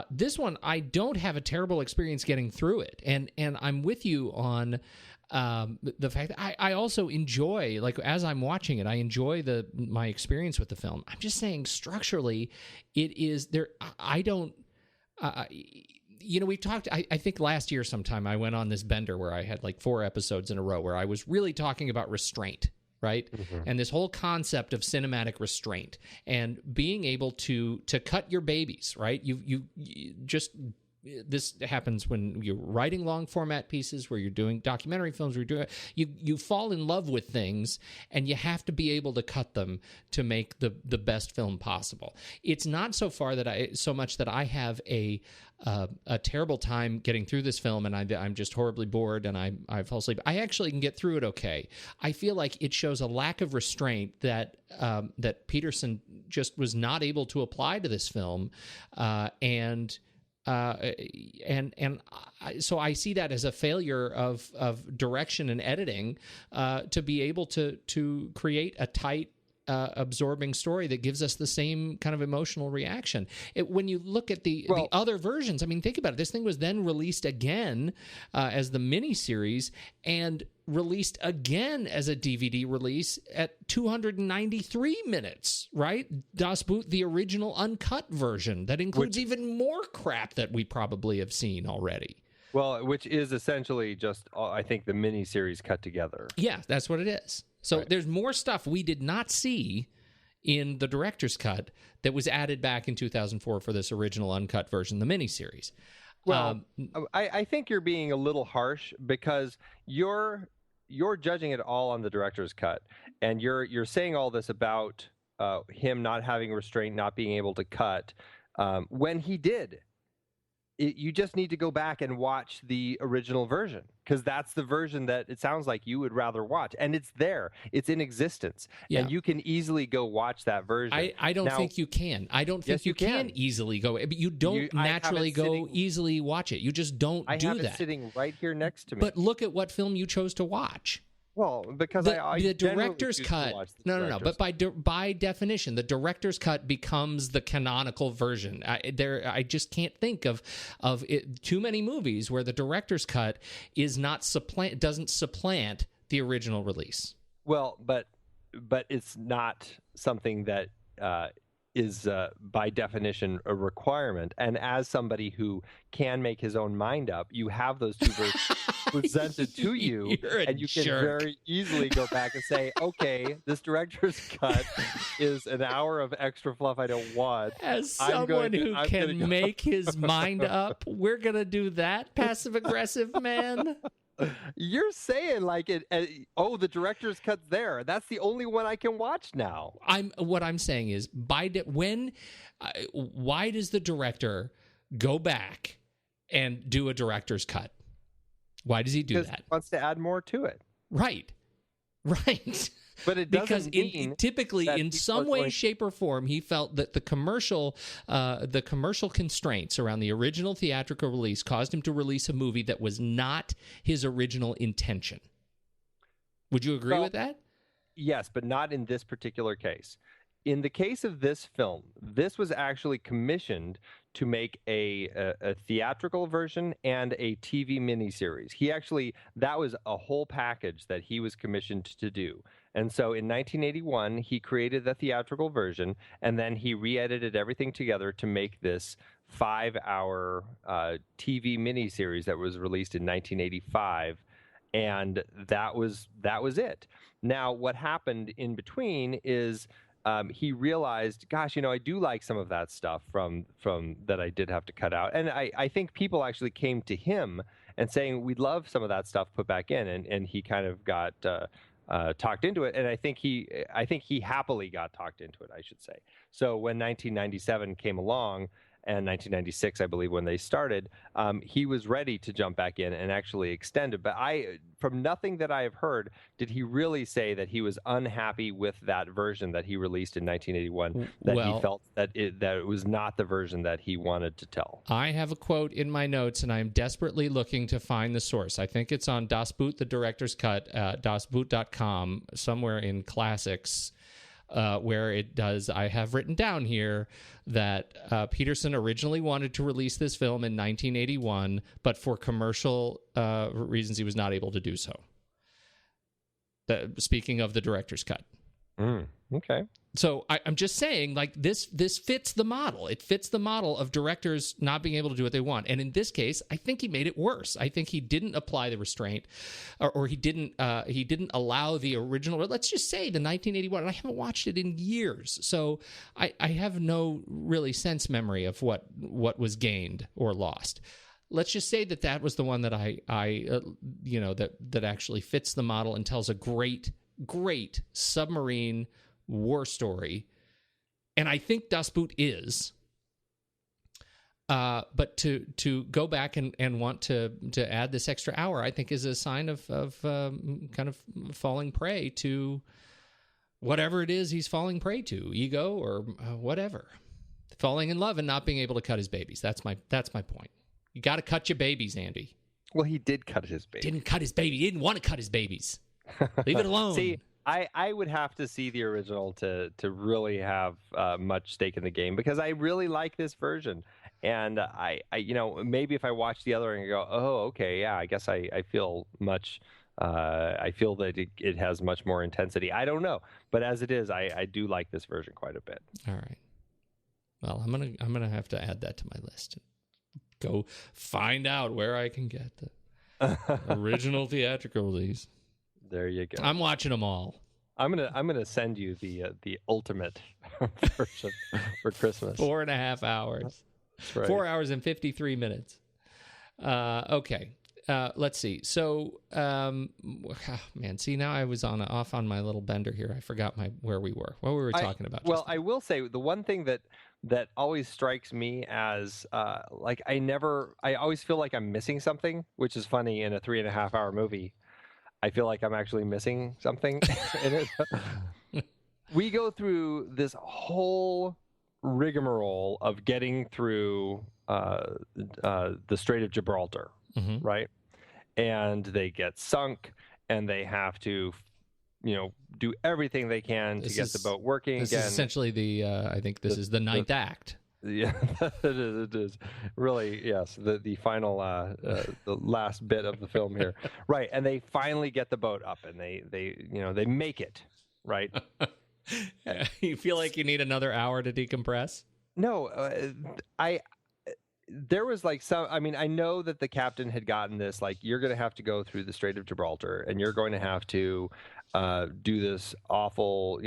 Speaker 1: this one I don't have a terrible experience getting through it, and I'm with you on the fact that I also enjoy, like, as I'm watching it, I enjoy my experience with the film. I'm just saying structurally, it is there. I don't. We've talked, I think last year sometime I went on this bender where I had like 4 episodes in a row where I was really talking about restraint, right? Mm-hmm. And this whole concept of cinematic restraint and being able to cut your babies, right? You just, this happens when you're writing long format pieces, where you're doing documentary films, where you fall in love with things and you have to be able to cut them to make the best film possible. It's not so much that I have a terrible time getting through this film and I'm just horribly bored and I fall asleep. I actually can get through it okay. I feel like it shows a lack of restraint that Peterson just was not able to apply to this film, so I see that as a failure of direction and editing, to be able to create a tight, absorbing story that gives us the same kind of emotional reaction. When you look at the other versions, I mean, think about it. This thing was then released again as the miniseries and released again as a DVD release at 293 minutes, right? Das Boot, the original uncut version that includes even more crap that we probably have seen already.
Speaker 3: Well, which is essentially just, I think, the miniseries cut together.
Speaker 1: Yeah, that's what it is. So There's more stuff we did not see in the director's cut that was added back in 2004 for this original uncut version, the miniseries.
Speaker 3: Well, I think you're being a little harsh because you're judging it all on the director's cut, and you're saying all this about him not having restraint, not being able to cut, when he did. You just need to go back and watch the original version, because that's the version that it sounds like you would rather watch, and it's there, it's in existence, and you can easily go watch that version.
Speaker 1: I don't think you can. I don't think you can easily go, but you don't naturally go easily watch it. You just don't do that. I have it
Speaker 3: sitting right here next to me.
Speaker 1: But look at what film you chose to watch.
Speaker 3: Well, because
Speaker 1: the director's cut. No. But by definition, the director's cut becomes the canonical version. I just can't think of too many movies where the director's cut doesn't supplant the original release.
Speaker 3: Well, but it's not something that is by definition a requirement. And as somebody who can make his own mind up, you have those two versions presented to you, and you can very easily go back and say, okay, this director's cut is an hour of extra fluff I don't want.
Speaker 1: As someone who can make his mind up, we're going to do that, passive-aggressive man?
Speaker 3: You're saying like it. The director's cut's there. That's the only one I can watch now.
Speaker 1: What I'm saying is, why does the director go back and do a director's cut? Why does he do that?
Speaker 3: He wants to add more to it.
Speaker 1: Right.
Speaker 3: But it doesn't mean
Speaker 1: typically, in some way, shape, or form, he felt that the commercial constraints around the original theatrical release caused him to release a movie that was not his original intention. Would you agree with that?
Speaker 3: Yes, but not in this particular case. In the case of this film, this was actually commissioned to make a theatrical version and a TV miniseries. That was a whole package that he was commissioned to do. And so in 1981, he created the theatrical version, and then he re-edited everything together to make this 5-hour TV miniseries that was released in 1985. And that was it. Now, what happened in between is he realized, gosh, I do like some of that stuff from that I did have to cut out. And I think people actually came to him and saying, we'd love some of that stuff put back in. And he kind of got talked into it. And I think he happily got talked into it, I should say. So when 1997 came along, and 1996, I believe, when they started, he was ready to jump back in and actually extend it. But from nothing that I have heard, did he really say that he was unhappy with that version that he released in 1981, that he felt that it was not the version that he wanted to tell?
Speaker 1: I have a quote in my notes, and I'm desperately looking to find the source. I think it's on Das Boot, the director's cut, dasboot.com, somewhere in classics. Where it does, I have written down here that Peterson originally wanted to release this film in 1981, but for commercial reasons, he was not able to do so. Speaking of the director's cut.
Speaker 3: Okay.
Speaker 1: So I'm just saying, like, this fits the model. It fits the model of directors not being able to do what they want. And in this case, I think he made it worse. I think he didn't apply the restraint, or he didn't allow the original. Let's just say the 1981. And I haven't watched it in years, so I have no really sense memory of what was gained or lost. Let's just say that was the one that that actually fits the model and tells a great submarine war story, and I think Das Boot is. But to go back and want to add this extra hour, I think, is a sign of kind of falling prey to whatever it is he's falling prey to, ego or whatever, falling in love and not being able to cut his babies. That's my point. You got to cut your babies, Andy.
Speaker 3: Well, he did cut his baby.
Speaker 1: Didn't cut his baby. He didn't want to cut his babies. Leave it alone.
Speaker 3: See, I would have to see the original to really have much stake in the game, because I really like this version. And I maybe if I watch the other and go, oh, okay, yeah, I guess I feel much. I feel that it has much more intensity. I don't know, but as it is, I do like this version quite a bit.
Speaker 1: All right. Well, I'm gonna have to add that to my list. Go find out where I can get the original theatrical release.
Speaker 3: There you go.
Speaker 1: I'm watching them all.
Speaker 3: I'm gonna send you the ultimate version for Christmas.
Speaker 1: 4.5 hours.
Speaker 3: That's right.
Speaker 1: 4 hours and 53 minutes. Okay. Let's see. So, man, see, now I was off on my little bender here. I forgot where we were. What we were talking about.
Speaker 3: Well, I will say the one thing that always strikes me as like I always feel like I'm missing something, which is funny in a 3.5 hour movie. I feel like I'm actually missing something in it. We go through this whole rigmarole of getting through the Strait of Gibraltar, right? And they get sunk, and they have to, do everything they can to get the boat working again.
Speaker 1: This is essentially I think this is the ninth act.
Speaker 3: Yeah, it is really, yes, the final the last bit of the film here. Right, and they finally get the boat up, and they make it, right?
Speaker 1: You feel like you need another hour to decompress?
Speaker 3: No, there was like I know that the captain had gotten this, like, you're going to have to go through the Strait of Gibraltar, and you're going to have to do this awful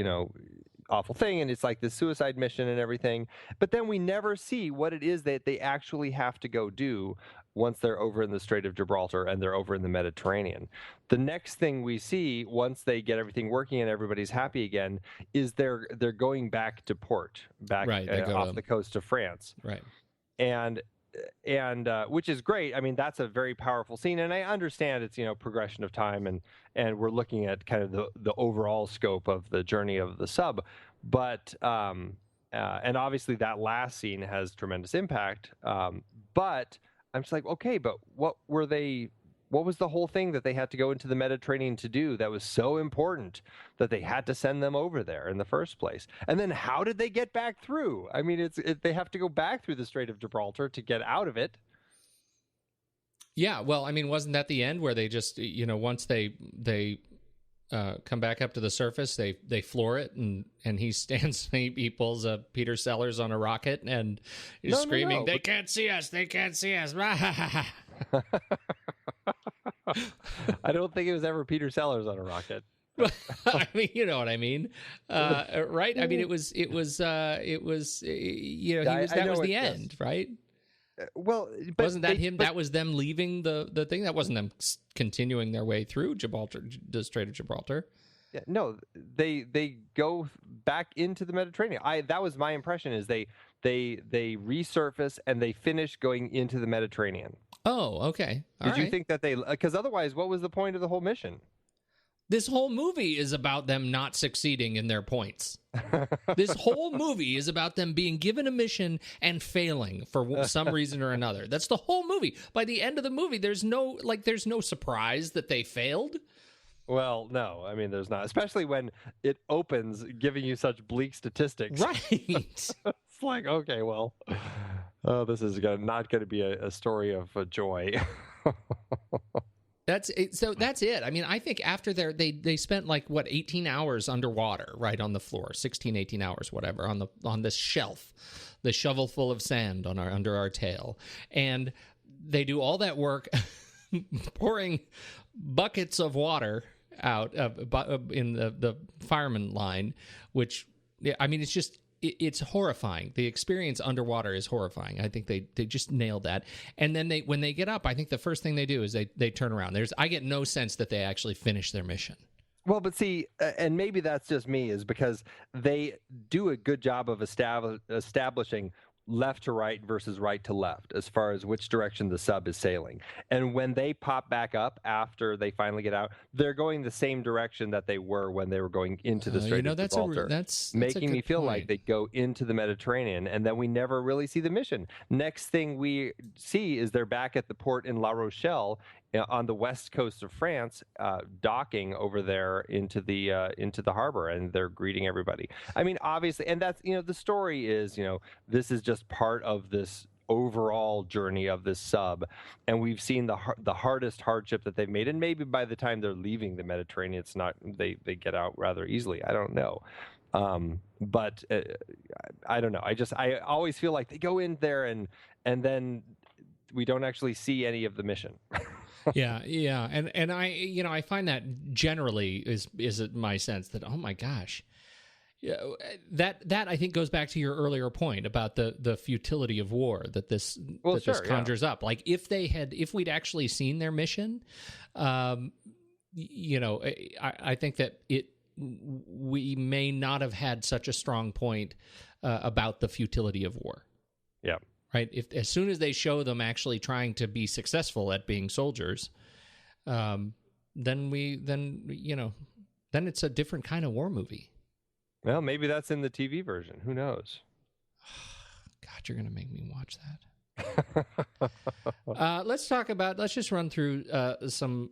Speaker 3: thing, and it's like the suicide mission and everything. But then we never see what it is that they actually have to go do once they're over in the Strait of Gibraltar and they're over in the Mediterranean. The next thing we see once they get everything working and everybody's happy again is they're going back to port, off the coast of France.
Speaker 1: Right.
Speaker 3: And which is great. I mean, that's a very powerful scene, and I understand it's progression of time, and we're looking at kind of the overall scope of the journey of the sub, but and obviously that last scene has tremendous impact. But I'm just like, okay, but what was the whole thing that they had to go into the Mediterranean to do that was so important that they had to send them over there in the first place? And then how did they get back through? I mean, they have to go back through the Strait of Gibraltar to get out of it.
Speaker 1: Yeah, well, I mean, wasn't that the end where they just, once they come back up to the surface, they floor it, and he pulls a Peter Sellers on a rocket and is screaming, "They can't see us! They can't see us!"
Speaker 3: I don't think it was ever Peter Sellers on a rocket.
Speaker 1: I mean, you know what I mean, right? I mean, it was that was the end, right?
Speaker 3: Well, but
Speaker 1: wasn't that him? That was them leaving the thing. That wasn't them continuing their way through Gibraltar, the Strait of Gibraltar.
Speaker 3: Yeah, no, they go back into the Mediterranean. That was my impression. Is they resurface and they finish going into the Mediterranean.
Speaker 1: Oh, okay.
Speaker 3: Did you think that because otherwise, what was the point of the whole mission?
Speaker 1: This whole movie is about them not succeeding in their points. This whole movie is about them being given a mission and failing for some reason or another. That's the whole movie. By the end of the movie, there's no surprise that they failed.
Speaker 3: Well, no, I mean, there's not, especially when it opens giving you such bleak statistics.
Speaker 1: Right.
Speaker 3: It's like, okay, well, this is not going to be a story of joy.
Speaker 1: That's it. So that's it. I mean, I think after they spent 18 hours underwater, right on the floor, 16, 18 hours, whatever, on this shelf, the shovel full of sand under our tail. And they do all that work pouring buckets of water out in the fireman line, which, I mean, it's horrifying. The experience underwater is horrifying. I think they just nailed that. And then when they get up, I think the first thing they do is they turn around. I get no sense that they actually finish their mission.
Speaker 3: Well, but see, and maybe that's just me, is because they do a good job of establishing left to right versus right to left as far as which direction the sub is sailing. And when they pop back up after they finally get out, they're going the same direction that they were when they were going into the Strait of Gibraltar. That's making me feel like they go into the Mediterranean, and then we never really see the mission. Next thing we see is they're back at the port in La Rochelle on the west coast of France, docking over there into the harbor, and they're greeting everybody. I mean, obviously, and that's, the story is, this is just part of this overall journey of this sub, and we've seen the hardest hardship that they've made, and maybe by the time they're leaving the Mediterranean, it's not, they get out rather easily. I don't know. But I don't know. I always feel like they go in there and then we don't actually see any of the mission.
Speaker 1: Yeah, and I find that generally is my sense that, oh my gosh, that I think goes back to your earlier point about the futility of war that this conjures up. Like if we'd actually seen their mission, I think that we may not have had such a strong point about the futility of war.
Speaker 3: Yeah.
Speaker 1: Right. If as soon as they show them actually trying to be successful at being soldiers, then it's a different kind of war movie.
Speaker 3: Well, maybe that's in the TV version. Who knows?
Speaker 1: God, you're going to make me watch that. Let's just run through some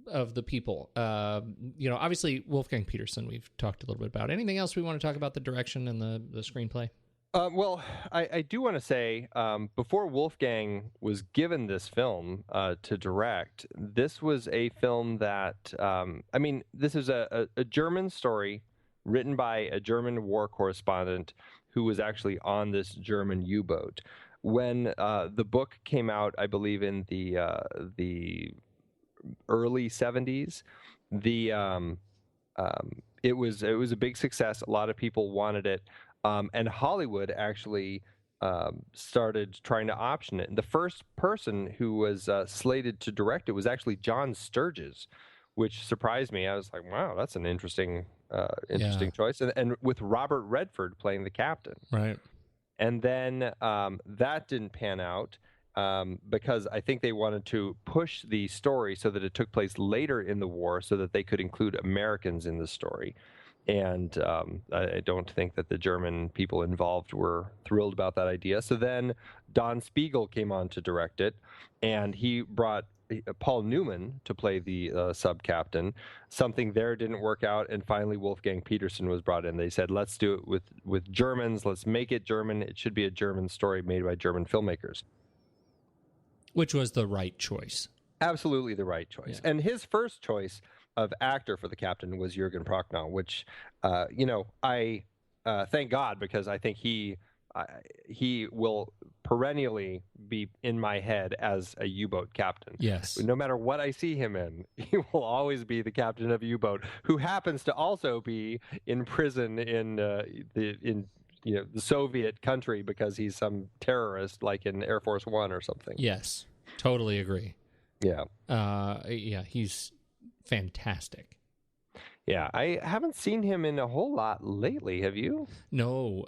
Speaker 1: of the people. Obviously Wolfgang Peterson, we've talked a little bit about. Anything else we want to talk about the direction and the screenplay?
Speaker 3: Well, I do want to say, before Wolfgang was given this film to direct, this was a film that, this is a German story written by a German war correspondent who was actually on this German U-boat. When the book came out, I believe in the early 70s, it was a big success. A lot of people wanted it. And Hollywood actually started trying to option it. And the first person who was slated to direct it was actually John Sturges, which surprised me. I was like, wow, that's an interesting choice. And with Robert Redford playing the captain.
Speaker 1: Right.
Speaker 3: And then that didn't pan out because I think they wanted to push the story so that it took place later in the war so that they could include Americans in the story. And I don't think that the German people involved were thrilled about that idea. So then Don Spiegel came on to direct it, and he brought Paul Newman to play the sub-captain. Something there didn't work out, and finally Wolfgang Peterson was brought in. They said, let's do it with Germans. Let's make it German. It should be a German story made by German filmmakers. Which was the right choice. Absolutely the right choice. Yeah. And his first choice of actor for the captain was Jürgen Prochnow, which, I thank God, because I think he he will perennially be in my head as a U-boat captain.
Speaker 1: Yes.
Speaker 3: No matter what I see him in, he will always be the captain of a U-boat who happens to also be in prison in the Soviet country because he's some terrorist, like in Air Force One or something.
Speaker 1: Yes, totally agree.
Speaker 3: Yeah.
Speaker 1: He's fantastic.
Speaker 3: Yeah, I haven't seen him in a whole lot lately. Have you?
Speaker 1: No,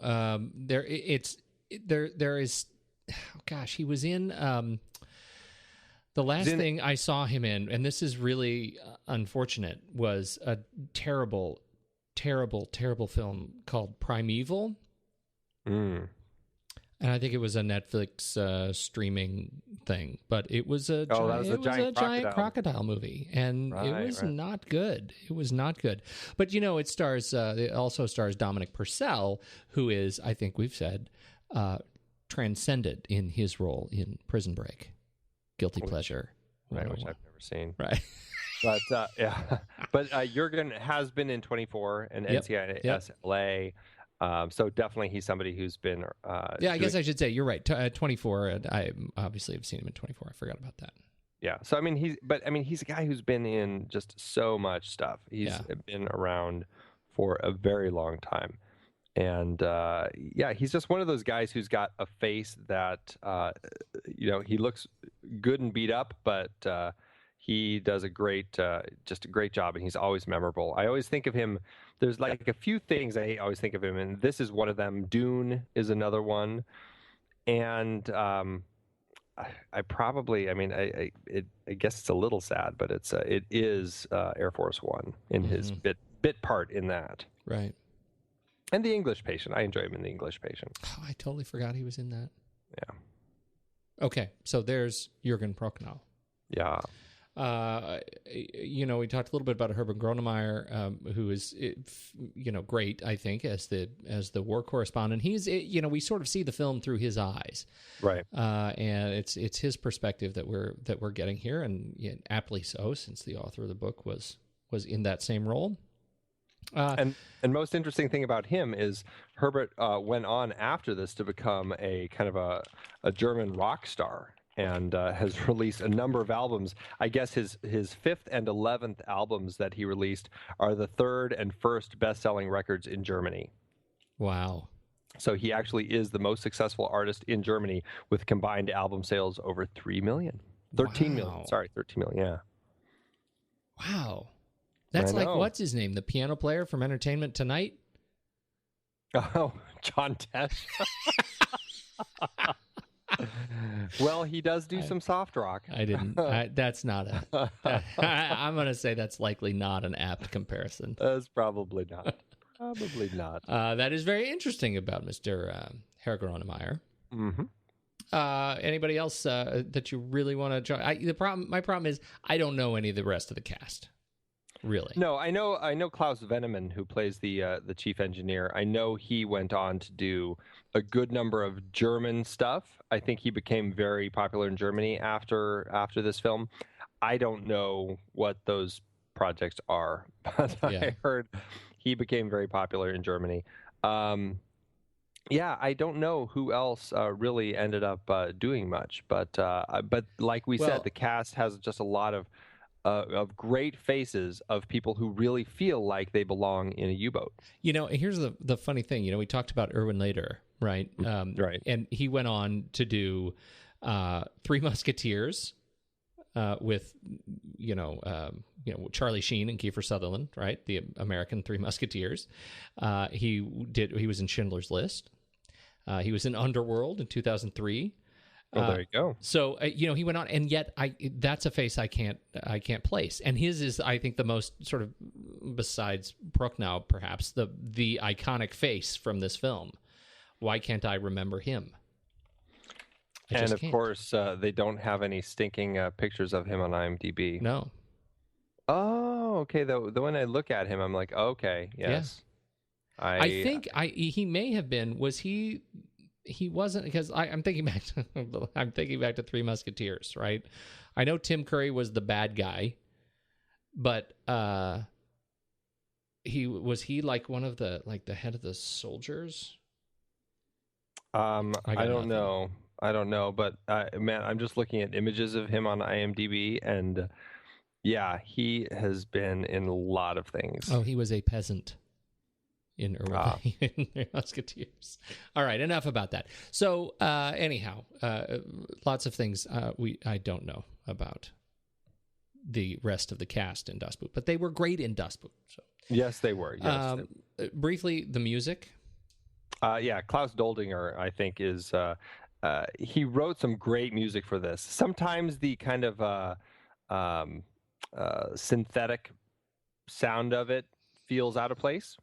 Speaker 1: there is. Oh gosh, he was in the last thing I saw him in, and this is really unfortunate, was a terrible, terrible, terrible film called Primeval. And I think it was a Netflix streaming thing, but it was a giant crocodile movie, and it was not good. It was not good. But it also stars Dominic Purcell, who is, I think we've said, transcended in his role in Prison Break, Guilty Pleasure,
Speaker 3: right? Which I've never seen,
Speaker 1: right?
Speaker 3: But but Jürgen has been in 24 and NCIS LA. So definitely he's somebody who's been...
Speaker 1: I guess I should say, you're right, 24, and I obviously have seen him in 24. I forgot about that.
Speaker 3: Yeah, so he's a guy who's been in just so much stuff. He's been around for a very long time. And he's just one of those guys who's got a face that, he looks good and beat up, but he does a great job, and he's always memorable. I always think of him... There's like a few things I always think of him, and this is one of them. Dune is another one, and I guess it's a little sad, but it is Air Force One in his bit part in that,
Speaker 1: right?
Speaker 3: And The English Patient, I enjoy him in The English Patient.
Speaker 1: Oh, I totally forgot he was in that.
Speaker 3: Yeah.
Speaker 1: Okay, so there's Jürgen Prochnow.
Speaker 3: Yeah.
Speaker 1: We talked a little bit about Herbert Grönemeyer, who is, great, I think, as the war correspondent. He's, we sort of see the film through his eyes,
Speaker 3: right?
Speaker 1: And it's his perspective that we're getting here, and aptly so, since the author of the book was in that same role.
Speaker 3: And most interesting thing about him is Herbert went on after this to become a kind of a German rock star. And has released a number of albums. I guess his 5th and 11th albums that he released are the 3rd and 1st best-selling records in Germany.
Speaker 1: Wow.
Speaker 3: So he actually is the most successful artist in Germany with combined album sales over 3 million. 13 million. Sorry, 13 million, yeah.
Speaker 1: Wow. That's like, what's his name? The piano player from Entertainment Tonight?
Speaker 3: Oh, John Tesh. Well, he does do some soft rock.
Speaker 1: I didn't. That's not I'm going to say that's likely not an apt comparison.
Speaker 3: That's probably not. Probably not.
Speaker 1: That is very interesting about Mr. Herr Grönemeyer.
Speaker 3: Mm-hmm.
Speaker 1: Anybody else that you really want to join? My problem is I don't know any of the rest of the cast. Really?
Speaker 3: No, I know Klaus Veneman, who plays the chief engineer. I know he went on to do a good number of German stuff. I think he became very popular in Germany after this film. I don't know what those projects are, but I heard he became very popular in Germany. I don't know who else really ended up doing much, but like we said, the cast has just a lot of great faces of people who really feel like they belong in a U-boat.
Speaker 1: Here's the funny thing. We talked about Erwin Leder, right?
Speaker 3: Right.
Speaker 1: And he went on to do Three Musketeers with, Charlie Sheen and Kiefer Sutherland, right? The American Three Musketeers. He was in Schindler's List. He was in Underworld in 2003.
Speaker 3: There you go.
Speaker 1: So he went on, and yet that's a face I can't place. And his is, I think, the most sort of, besides Prochnow, perhaps the iconic face from this film. Why can't I remember him?
Speaker 3: And of course, they don't have any stinking pictures of him on IMDb.
Speaker 1: No.
Speaker 3: Oh, okay. The when I look at him, I'm like, okay, yes. Yeah.
Speaker 1: I think he may have been. Was he? He wasn't, because I'm thinking back to Three Musketeers, right? I know Tim Curry was the bad guy, but he like one of the, like, the head of the soldiers.
Speaker 3: I don't know. I don't know, but man, I'm just looking at images of him on IMDb, and yeah, he has been in a lot of things.
Speaker 1: Oh, he was a peasant in in Musketeers. All right, enough about that. So, anyhow, lots of things I don't know about the rest of the cast in Das Boot, but they were great in Das Boot. So.
Speaker 3: Yes, they were. Yes.
Speaker 1: Briefly, the music.
Speaker 3: Yeah, Klaus Doldinger, I think, is he wrote some great music for this. Sometimes the kind of synthetic sound of it feels out of place,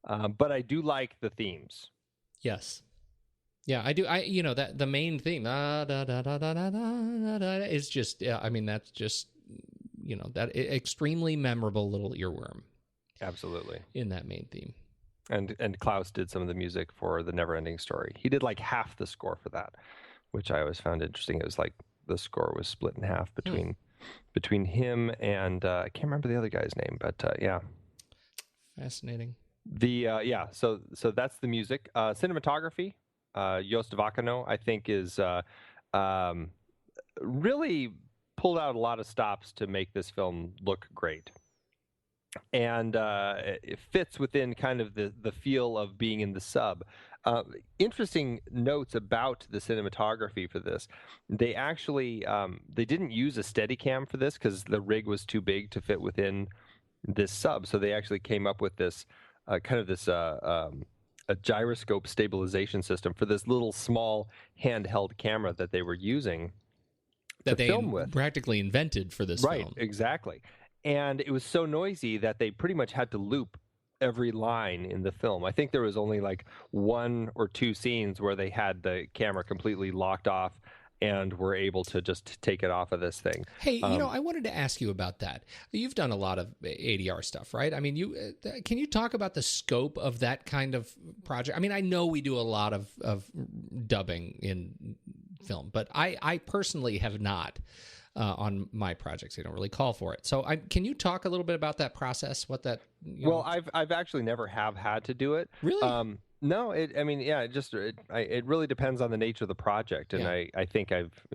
Speaker 3: but I do like the themes.
Speaker 1: Yes. Yeah, I do. That the main theme is just. I mean, that's just that extremely memorable little earworm.
Speaker 3: Absolutely.
Speaker 1: In that main theme.
Speaker 3: And Klaus did some of the music for the NeverEnding Story. He did like half the score for that, which I always found interesting. It was like the score was split in half between him and I can't remember the other guy's name, but yeah.
Speaker 1: Fascinating.
Speaker 3: So that's the music. Cinematography, Joost Vakano, I think is really pulled out a lot of stops to make this film look great. And it fits within kind of the feel of being in the sub. Interesting notes about the cinematography for this. They actually they didn't use a Steadicam for this because the rig was too big to fit within this sub. So they actually came up with this a gyroscope stabilization system for this little small handheld camera that they were using
Speaker 1: that
Speaker 3: to film with.
Speaker 1: Practically invented for this
Speaker 3: film.
Speaker 1: Right,
Speaker 3: exactly. And it was so noisy that they pretty much had to loop every line in the film. I think there was only like 1 or 2 scenes where they had the camera completely locked off and were able to just take it off of this thing.
Speaker 1: Hey, I wanted to ask you about that. You've done a lot of ADR stuff, right? I mean, can you talk about the scope of that kind of project? I mean, I know we do a lot of dubbing in film, but I personally have not. On my projects, they don't really call for it. So, can you talk a little bit about that process? What that?
Speaker 3: Well, I've actually never have had to do it.
Speaker 1: Really?
Speaker 3: No. It really depends on the nature of the project, and I think I've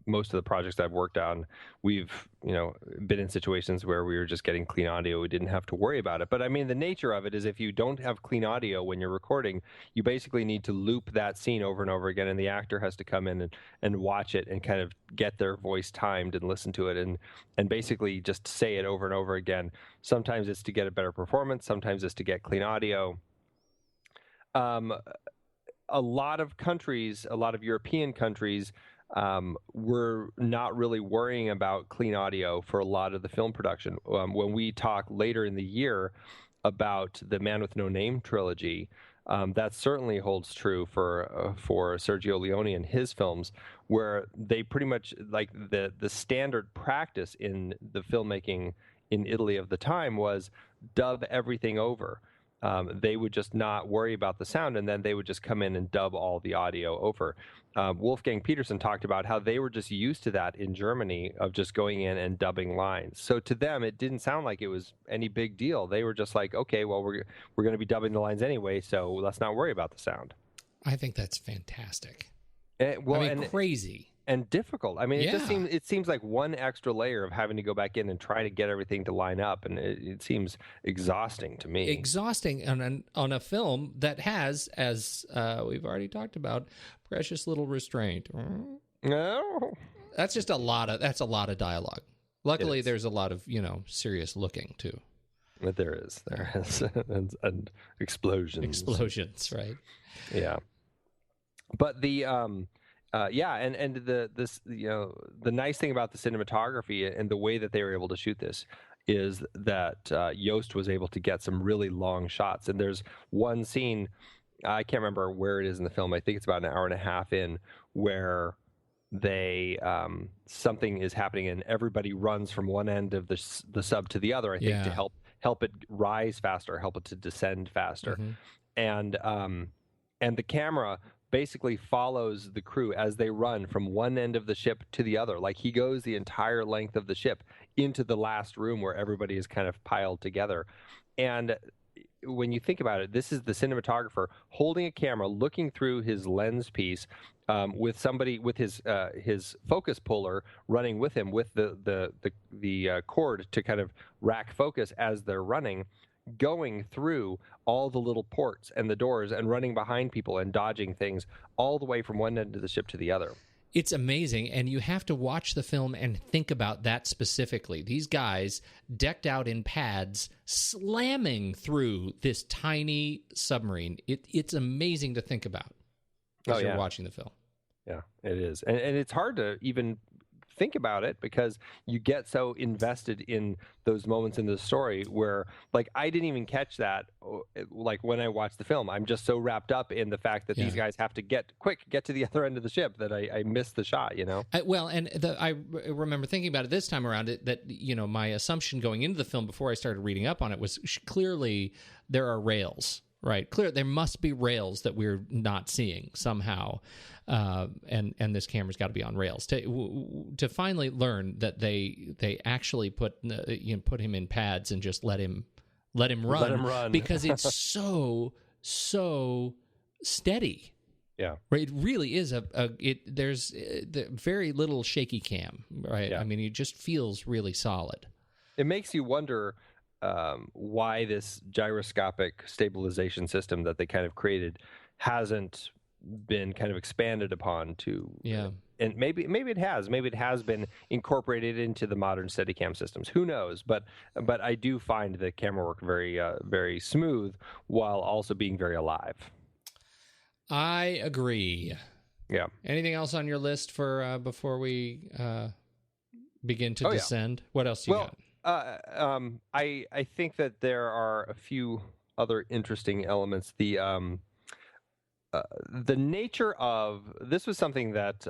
Speaker 3: most of the projects I've worked on, we've been in situations where we were just getting clean audio. We didn't have to worry about it. But I mean, the nature of it is if you don't have clean audio when you're recording, you basically need to loop that scene over and over again, and the actor has to come in and watch it and kind of get their voice timed and listen to it and basically just say it over and over again. Sometimes it's to get a better performance. Sometimes it's to get clean audio. A lot of countries, a lot of European countries, we're not really worrying about clean audio for a lot of the film production. When we talk later in the year about the Man with No Name trilogy, that certainly holds true for Sergio Leone and his films, where they pretty much, like, the standard practice in the filmmaking in Italy of the time was dub everything over. They would just not worry about the sound, and then they would just come in and dub all the audio over. Wolfgang Peterson talked about how they were just used to that in Germany, of just going in and dubbing lines. So to them, it didn't sound like it was any big deal. They were just like, okay, well, we're going to be dubbing the lines anyway, so let's not worry about the sound.
Speaker 1: I think that's fantastic.
Speaker 3: Crazy. And difficult. I mean, it seems like one extra layer of having to go back in and try to get everything to line up, and it seems exhausting to me.
Speaker 1: Exhausting on a film that has, as we've already talked about, precious little restraint.
Speaker 3: No,
Speaker 1: that's just a lot of dialogue. Luckily, there's a lot of serious looking too.
Speaker 3: But there is, and explosions,
Speaker 1: right?
Speaker 3: Yeah, but the. The nice thing about the cinematography and the way that they were able to shoot this is that Joost was able to get some really long shots. And there's one scene, I can't remember where it is in the film, I think it's about an hour and a half in, where they something is happening and everybody runs from one end of the sub to the other, I think, to help it rise faster, help it to descend faster. Mm-hmm. And the camera basically follows the crew as they run from one end of the ship to the other. Like, he goes the entire length of the ship into the last room where everybody is kind of piled together. And when you think about it, this is the cinematographer holding a camera, looking through his lens piece, with somebody with his focus puller running with him with the cord to kind of rack focus as they're running, going through all the little ports and the doors and running behind people and dodging things all the way from one end of the ship to the other.
Speaker 1: It's amazing, and you have to watch the film and think about that specifically. These guys, decked out in pads, slamming through this tiny submarine. It's amazing to think about as you're watching the film.
Speaker 3: Yeah, it is. And it's hard to even think about it because you get so invested in those moments in the story where, like, I didn't even catch that, like, when I watched the film. I'm just so wrapped up in the fact that these guys have to get to the other end of the ship that I missed the shot, you know?
Speaker 1: I remember thinking about it this time around, that, you know, my assumption going into the film before I started reading up on it was clearly there are rails. Right, clear. There must be rails that we're not seeing somehow, and this camera's got to be on rails. To finally learn that they actually put him in pads and just let him run because it's so steady.
Speaker 3: Yeah,
Speaker 1: right. It really is there's very little shaky cam. Right.
Speaker 3: Yeah.
Speaker 1: I mean, it just feels really solid.
Speaker 3: It makes you wonder why this gyroscopic stabilization system that they kind of created hasn't been kind of expanded upon to.
Speaker 1: Yeah.
Speaker 3: And maybe it has. Maybe it has been incorporated into the modern Steadicam systems. Who knows? But I do find the camera work very very smooth while also being very alive.
Speaker 1: I agree.
Speaker 3: Yeah.
Speaker 1: Anything else on your list for before we begin to descend? What else do you got?
Speaker 3: I think that there are a few other interesting elements. The nature of this was something that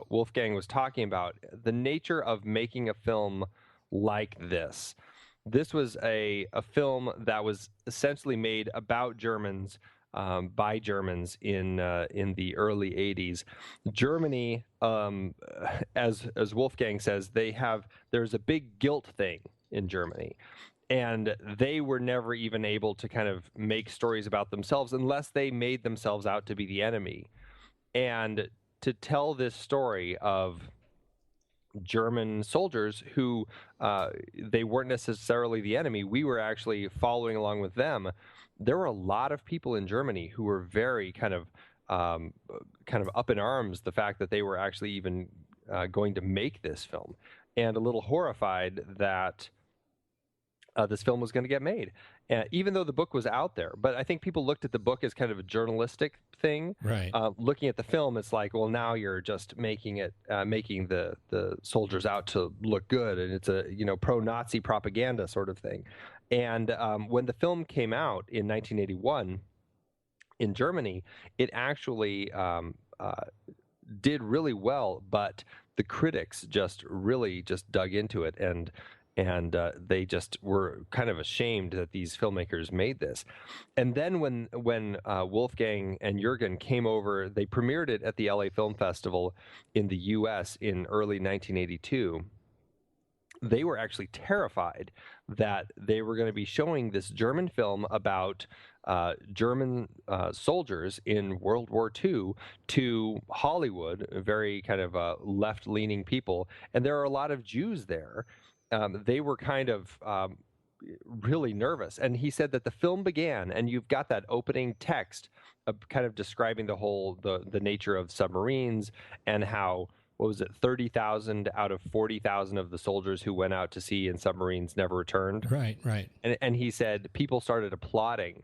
Speaker 3: Wolfgang was talking about. The nature of making a film like this. This was a film that was essentially made about Germans. By Germans in the early 80s. Germany, as Wolfgang says, there's a big guilt thing in Germany. And they were never even able to kind of make stories about themselves unless they made themselves out to be the enemy. And to tell this story of German soldiers who they weren't necessarily the enemy, we were actually following along with them. There were a lot of people in Germany who were very kind of up in arms the fact that they were actually even going to make this film, and a little horrified that this film was going to get made, even though the book was out there. But I think people looked at the book as kind of a journalistic thing.
Speaker 1: Right.
Speaker 3: Looking at the film, it's like, well, now you're just making the soldiers out to look good, and it's a pro-Nazi propaganda sort of thing. And when the film came out in 1981 in Germany, it actually did really well, but the critics really dug into it, and they just were kind of ashamed that these filmmakers made this. And then when Wolfgang and Jürgen came over, they premiered it at the LA Film Festival in the U.S. in early 1982. They were actually terrified that they were going to be showing this German film about German soldiers in World War II to Hollywood, very kind of left-leaning people. And there are a lot of Jews there. They were kind of really nervous. And he said that the film began, and you've got that opening text kind of describing the nature of submarines and how, 30,000 out of 40,000 of the soldiers who went out to sea in submarines never returned.
Speaker 1: Right.
Speaker 3: And he said people started applauding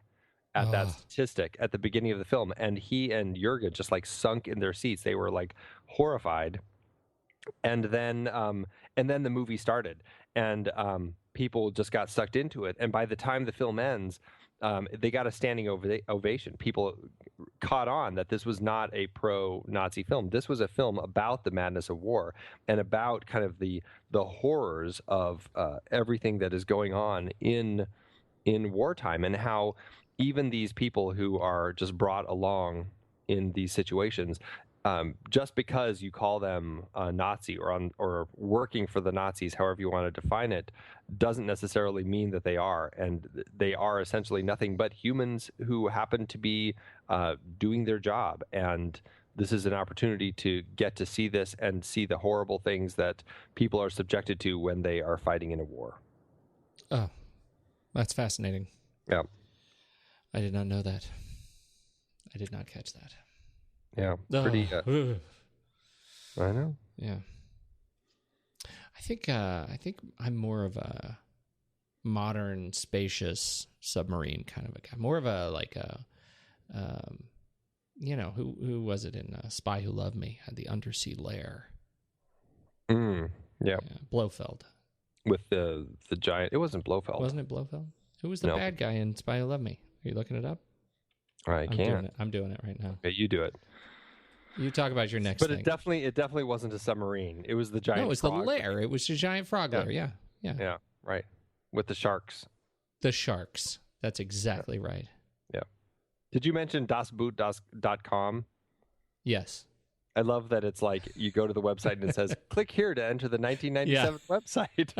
Speaker 3: at that statistic at the beginning of the film, and he and Jürgen just like sunk in their seats. They were like horrified. And then the movie started, and people just got sucked into it. And by the time the film ends, they got a standing ovation. People caught on that this was not a pro-Nazi film. This was a film about the madness of war and about kind of the horrors of everything that is going on in wartime, and how even these people who are just brought along in these situations just because you call them a Nazi or working for the Nazis, however you want to define it, doesn't necessarily mean that they are. And they are essentially nothing but humans who happen to be doing their job. And this is an opportunity to get to see this and see the horrible things that people are subjected to when they are fighting in a war.
Speaker 1: Oh, that's fascinating.
Speaker 3: Yeah.
Speaker 1: I did not know that. I did not catch that.
Speaker 3: Yeah. Pretty. I know.
Speaker 1: Yeah. I think I'm more of a modern, spacious submarine kind of a guy. More of a who was it in Spy Who Loved Me? Had the undersea lair.
Speaker 3: Yeah.
Speaker 1: Blofeld.
Speaker 3: With the giant. It wasn't Blofeld.
Speaker 1: Wasn't it Blofeld? Who was the bad guy in Spy Who Loved Me? Are you looking it up?
Speaker 3: I can't.
Speaker 1: I'm doing it right now.
Speaker 3: Okay, you do it.
Speaker 1: You talk about your next
Speaker 3: but
Speaker 1: thing.
Speaker 3: It definitely wasn't a submarine. It was the giant.
Speaker 1: No, it was
Speaker 3: frog.
Speaker 1: the lair. It was the giant frog lair. Yeah.
Speaker 3: Yeah, right. With the sharks.
Speaker 1: The sharks. That's exactly right.
Speaker 3: Yeah. Did you mention dasboot.com?
Speaker 1: Yes.
Speaker 3: I love that it's like you go to the website and it says, click here to enter the 1997 website.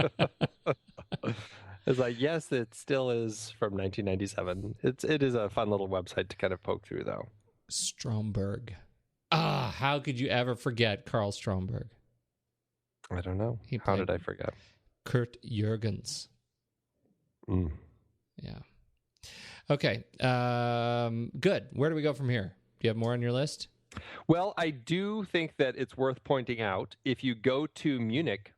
Speaker 3: It's like, yes, it still is from 1997. It is a fun little website to kind of poke through, though.
Speaker 1: Stromberg. How could you ever forget Carl Stromberg?
Speaker 3: I don't know. How did I forget?
Speaker 1: Kurt Jürgens. Yeah. Okay. Good. Where do we go from here? Do you have more on your list?
Speaker 3: Well, I do think that it's worth pointing out, if you go to Munich,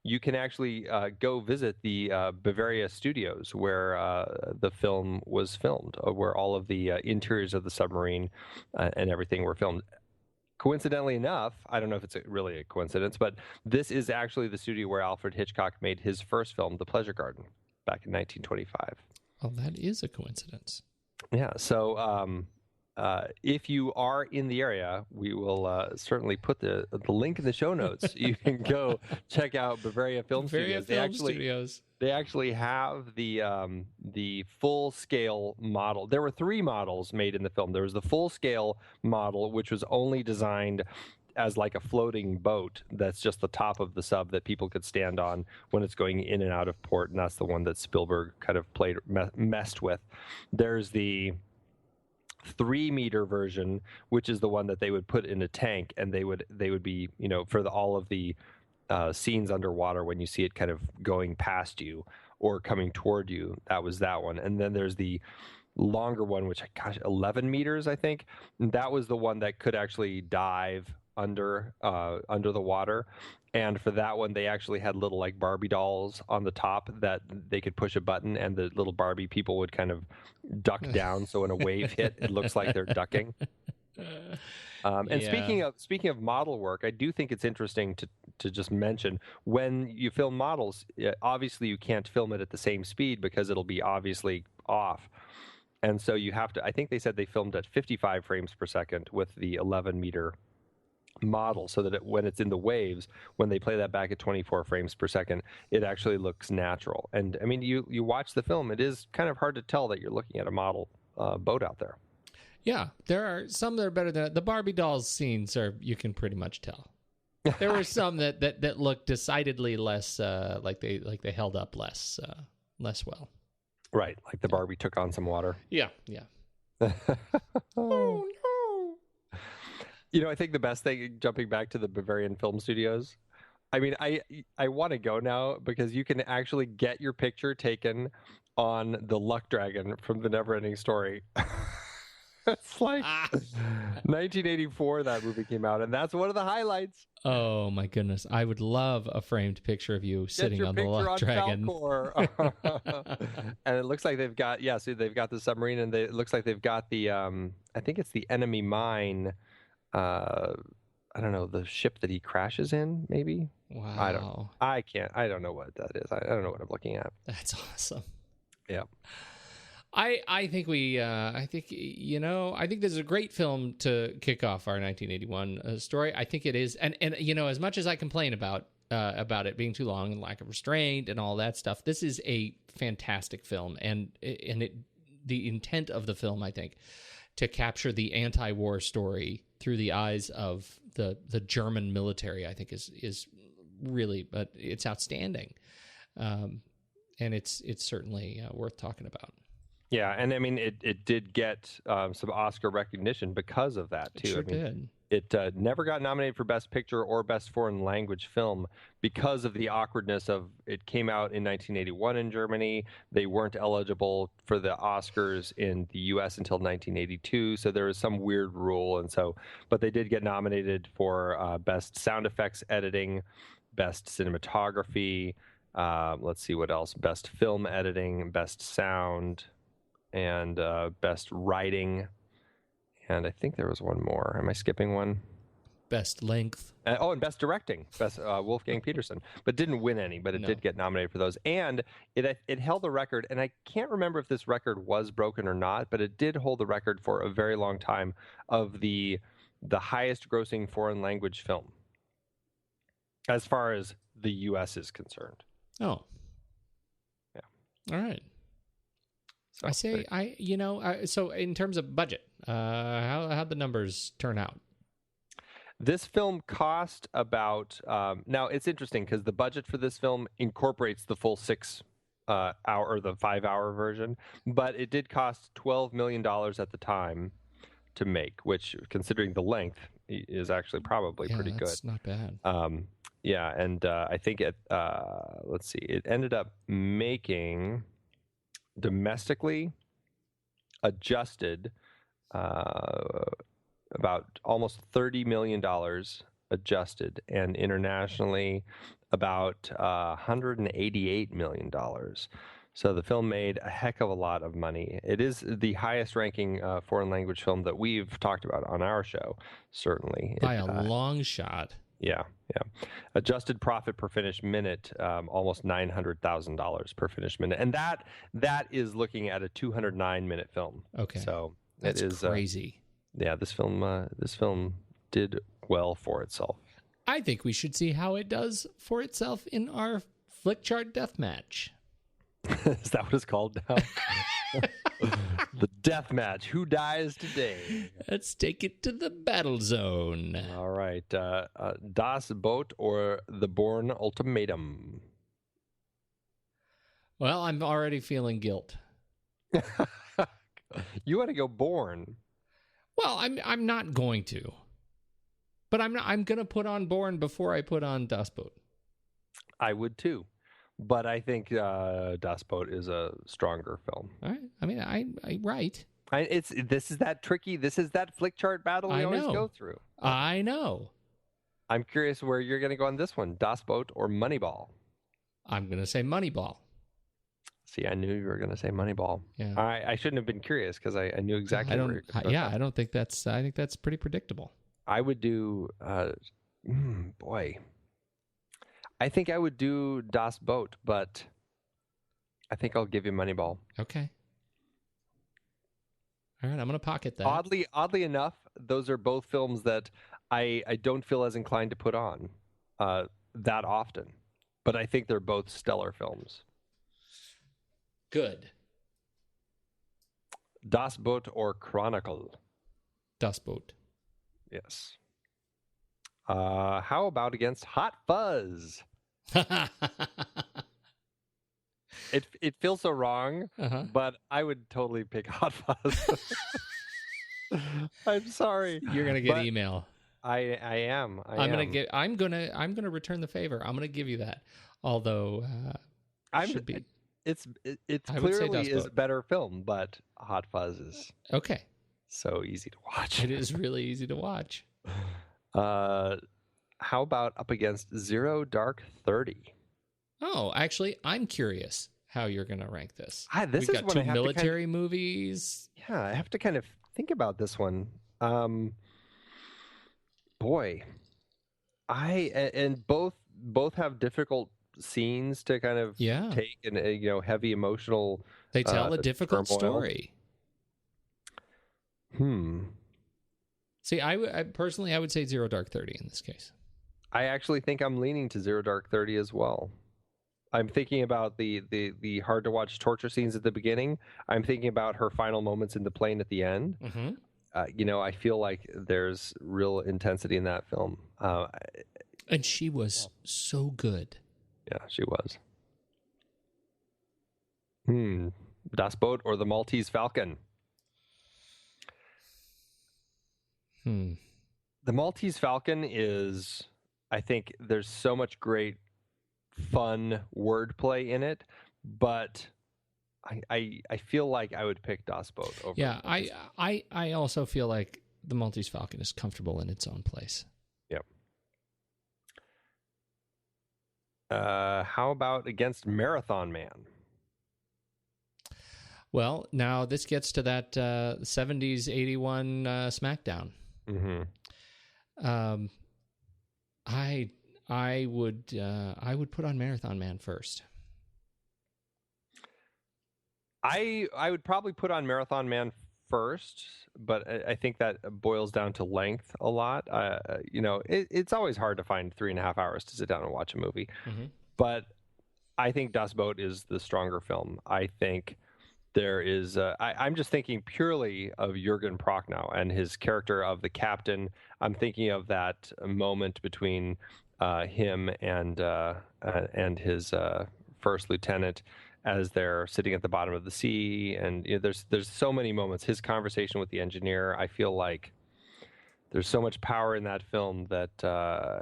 Speaker 3: you can actually go visit the Bavaria Studios where the film was filmed, where all of the interiors of the submarine and everything were filmed. Coincidentally enough, I don't know if it's really a coincidence, but this is actually the studio where Alfred Hitchcock made his first film, The Pleasure Garden, back in 1925.
Speaker 1: Oh, that is a coincidence.
Speaker 3: Yeah, so if you are in the area, we will certainly put the link in the show notes. You can go check out Bavaria Film Studios. They actually have the full scale model. There were 3 models made in the film. There was the full scale model, which was only designed as like a floating boat that's just the top of the sub that people could stand on when it's going in and out of port, and that's the one that Spielberg kind of messed with. There's the 3-meter version, which is the one that they would put in a tank, and they would be, for all of the scenes underwater, when you see it kind of going past you or coming toward you, that was that one. And then there's the longer one, which 11 meters, I think. And that was the one that could actually dive under the water. And for that one, they actually had little like Barbie dolls on the top that they could push a button, and the little Barbie people would kind of duck down. So when a wave hit, it looks like they're ducking. Speaking of model work, I do think it's interesting to just mention, when you film models, obviously you can't film it at the same speed because it'll be obviously off. And so you have to, I think they said they filmed at 55 frames per second with the 11-meter model, so that when it's in the waves, when they play that back at 24 frames per second, it actually looks natural. And I mean, you watch the film, it is kind of hard to tell that you're looking at a model boat out there.
Speaker 1: Yeah, there are some that are better than the Barbie dolls scenes you can pretty much tell. There were some that looked decidedly less like they held up less well.
Speaker 3: Right, like the Barbie took on some water.
Speaker 1: Yeah. Oh no.
Speaker 3: I think the best thing, jumping back to the Bavarian Film Studios, I mean, I want to go now because you can actually get your picture taken on the Luck Dragon from the NeverEnding Story. It's like 1984 that movie came out, and that's one of the highlights.
Speaker 1: Oh my goodness, I would love a framed picture of you sitting on the Luck Dragon.
Speaker 3: Falcor. And it looks like they've got they've got the submarine, and it looks like they've got the I think it's the enemy mine. I don't know, the ship that he crashes in, maybe.
Speaker 1: Wow.
Speaker 3: I don't know what that is. I don't know what I'm looking at.
Speaker 1: That's awesome.
Speaker 3: Yeah.
Speaker 1: I think I think this is a great film to kick off our 1981 story. I think it is, and as much as I complain about it being too long and lack of restraint and all that stuff, this is a fantastic film, and the intent of the film, I think, to capture the anti-war story through the eyes of the German military, I think is really, but it's outstanding, and it's certainly worth talking about.
Speaker 3: Yeah, and I mean, it did get some Oscar recognition because of that too.
Speaker 1: It sure
Speaker 3: I mean,
Speaker 1: did.
Speaker 3: It never got nominated for Best Picture or Best Foreign Language Film because of the awkwardness of it came out in 1981 in Germany. They weren't eligible for the Oscars in the U.S. until 1982, so there was some weird rule, and so, but they did get nominated for Best Sound Effects Editing, Best Cinematography. Let's see what else: Best Film Editing, Best Sound, and Best Writing. And I think there was one more. Am I skipping one?
Speaker 1: Best length.
Speaker 3: And Best Directing, Best Wolfgang Peterson, but didn't win any. But it did get nominated for those, and it held the record. And I can't remember if this record was broken or not, but it did hold the record for a very long time of the highest grossing foreign language film, as far as the U.S. is concerned.
Speaker 1: Oh,
Speaker 3: yeah.
Speaker 1: All right.
Speaker 3: So,
Speaker 1: I say so in terms of budget, how'd the numbers turn out?
Speaker 3: This film cost about now it's interesting because the budget for this film incorporates the full 6 hour or the 5-hour version, but it did cost $12 million at the time to make, which, considering the length, is actually probably pretty good.
Speaker 1: That's not bad.
Speaker 3: Yeah, and I think let's see, it ended up making domestically adjusted about almost $30 million adjusted, and internationally about $188 million. So the film made a heck of a lot of money. It is the highest ranking foreign language film that we've talked about on our show, certainly.
Speaker 1: By a long shot.
Speaker 3: Yeah. Adjusted profit per finished minute, almost $900,000 per finished minute, and that is looking at a 209-minute film.
Speaker 1: Okay,
Speaker 3: so
Speaker 1: that's
Speaker 3: it is
Speaker 1: crazy.
Speaker 3: This film did well for itself.
Speaker 1: I think we should see how it does for itself in our flick chart death match.
Speaker 3: Is that what it's called now? The death match. Who dies today?
Speaker 1: Let's take it to the battle zone.
Speaker 3: All right. Das Boot or the Bourne Ultimatum?
Speaker 1: Well, I'm already feeling guilt.
Speaker 3: You want to go Bourne?
Speaker 1: Well, I'm not going to. But I'm going to put on Bourne before I put on Das Boot.
Speaker 3: I would too. But I think Das Boot is a stronger film.
Speaker 1: All right. I mean, I right.
Speaker 3: This is that tricky. This is that flick chart battle we always go through.
Speaker 1: I know.
Speaker 3: I'm curious where you're going to go on this one: Das Boot or Moneyball?
Speaker 1: I'm going to say Moneyball.
Speaker 3: See, I knew you were going to say Moneyball. Yeah. I shouldn't have been curious because I knew exactly where you're going to go.
Speaker 1: I don't think that's. I think that's pretty predictable.
Speaker 3: I would do. Boy. I think I would do Das Boot, but I think I'll give you Moneyball.
Speaker 1: Okay. All right, I'm going to pocket that.
Speaker 3: Oddly enough, those are both films that I don't feel as inclined to put on that often, but I think they're both stellar films.
Speaker 1: Good.
Speaker 3: Das Boot or Chronicle?
Speaker 1: Das Boot.
Speaker 3: Yes. How about against Hot Fuzz? It feels so wrong, but I would totally pick Hot Fuzz. I'm sorry.
Speaker 1: You're gonna get email.
Speaker 3: I am.
Speaker 1: I'm gonna return the favor. I'm gonna give you that. Although should be.
Speaker 3: It's clearly is a better film, but Hot Fuzz is
Speaker 1: okay.
Speaker 3: So easy to watch.
Speaker 1: It is really easy to watch.
Speaker 3: How about up against Zero Dark 30?
Speaker 1: Oh, actually, I'm curious how you're going to rank this.
Speaker 3: We've got
Speaker 1: two military movies.
Speaker 3: Yeah, I have to kind of think about this one. Boy, and both have difficult scenes to kind of take, and heavy emotional.
Speaker 1: They tell a difficult story. See, I personally, I would say Zero Dark 30 in this case.
Speaker 3: I actually think I'm leaning to Zero Dark 30 as well. I'm thinking about the hard to watch torture scenes at the beginning. I'm thinking about her final moments in the plane at the end. I feel like there's real intensity in that film.
Speaker 1: And she was so good.
Speaker 3: Yeah, she was. Das Boot or the Maltese Falcon? The Maltese Falcon is, I think there's so much great fun wordplay in it, but I feel like I would pick Das Boot over.
Speaker 1: Yeah, I also feel like the Maltese Falcon is comfortable in its own place.
Speaker 3: Yep. How about against Marathon Man?
Speaker 1: Well, now this gets to that 70s 81 SmackDown.
Speaker 3: Mm-hmm.
Speaker 1: I would put on Marathon Man first.
Speaker 3: I would probably put on Marathon Man first, but I think that boils down to length a lot. It's always hard to find 3.5 hours to sit down and watch a movie.
Speaker 1: Mm-hmm.
Speaker 3: But I think Das Boot is the stronger film. I think there is... I'm just thinking purely of Jürgen Prochnow and his character of the captain. I'm thinking of that moment between him and his first lieutenant as they're sitting at the bottom of the sea. And there's so many moments. His conversation with the engineer, I feel like there's so much power in that film that,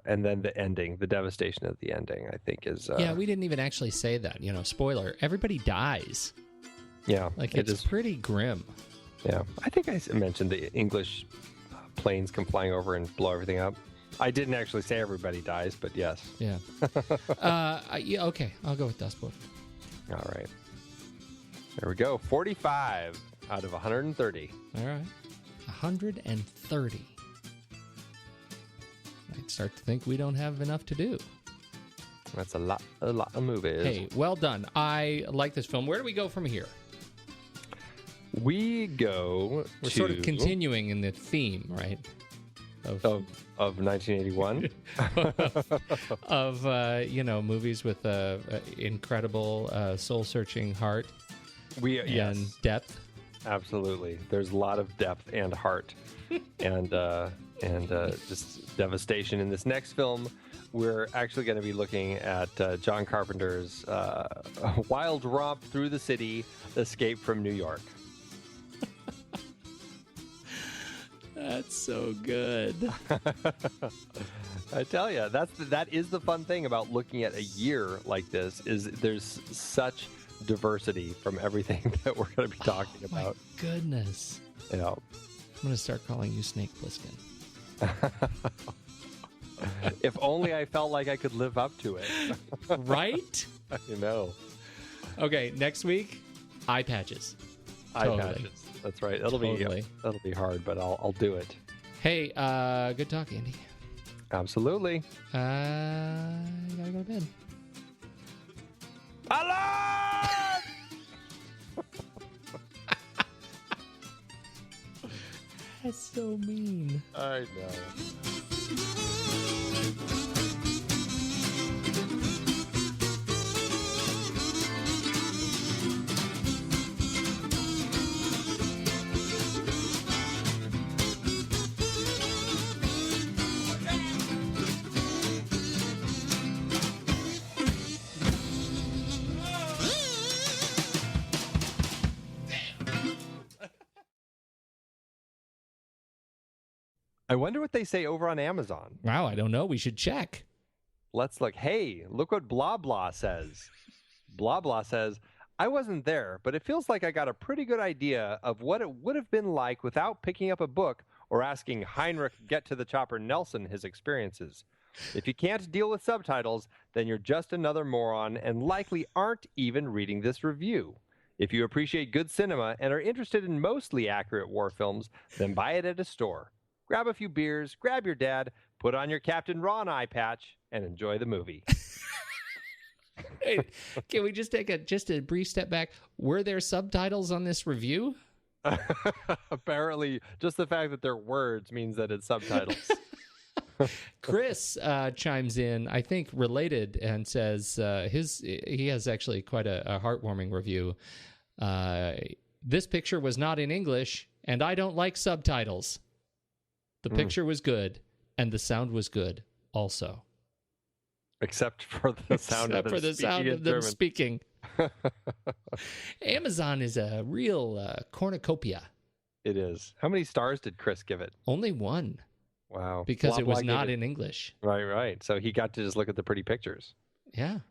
Speaker 3: and then the ending, the devastation of the ending, I think is...
Speaker 1: Yeah, we didn't even actually say that. Spoiler, everybody dies.
Speaker 3: Yeah.
Speaker 1: It's pretty grim.
Speaker 3: Yeah. I think I mentioned the English planes come flying over and blow everything up. I didn't actually say everybody dies, but yes.
Speaker 1: Yeah. Okay, I'll go with Das Boot.
Speaker 3: All right. There we go. 45 out of 130.
Speaker 1: All right. 130. I'd start to think we don't have enough to do.
Speaker 3: That's a lot of movies.
Speaker 1: Hey, well done. I like this film. Where do we go from here?
Speaker 3: We're
Speaker 1: sort of continuing in the theme, right?
Speaker 3: Of 1981.
Speaker 1: of movies with incredible soul-searching heart and depth.
Speaker 3: Absolutely. There's a lot of depth and heart and just devastation in this next film. We're actually going to be looking at John Carpenter's wild romp through the city, Escape from New York.
Speaker 1: That's so good.
Speaker 3: I tell you, that is the fun thing about looking at a year like this, is there's such diversity from everything that we're going to be talking about.
Speaker 1: My goodness.
Speaker 3: Yeah.
Speaker 1: I'm going to start calling you Snake Plissken.
Speaker 3: If only I felt like I could live up to it.
Speaker 1: Right?
Speaker 3: Okay,
Speaker 1: next week, eye patches.
Speaker 3: Eye patches. That's right. That'll be hard, but I'll do it.
Speaker 1: Hey, good talk, Andy.
Speaker 3: Absolutely.
Speaker 1: You gotta go to bed.
Speaker 3: Alarm!
Speaker 1: That's so mean.
Speaker 3: I know. I wonder what they say over on Amazon.
Speaker 1: Wow, I don't know. We should check.
Speaker 3: Let's look. Hey, look what Blah Blah says. Blah Blah says, I wasn't there, but it feels like I got a pretty good idea of what it would have been like without picking up a book or asking Heinrich Get to the Chopper Nelson his experiences. If you can't deal with subtitles, then you're just another moron and likely aren't even reading this review. If you appreciate good cinema and are interested in mostly accurate war films, then buy it at a store. Grab a few beers, grab your dad, put on your Captain Ron eye patch, and enjoy the movie.
Speaker 1: Hey, can we just take a brief step back? Were there subtitles on this review?
Speaker 3: Apparently, just the fact that they're words means that it's subtitles.
Speaker 1: Chris chimes in, I think related, and says he has actually quite a heartwarming review. this picture was not in English, and I don't like subtitles. The picture was good, and the sound was good also.
Speaker 3: Except for the sound of them
Speaker 1: speaking. Amazon is a real cornucopia.
Speaker 3: It is. How many stars did Chris give it?
Speaker 1: Only one.
Speaker 3: Wow.
Speaker 1: Because it was not in English.
Speaker 3: Right. So he got to just look at the pretty pictures.
Speaker 1: Yeah.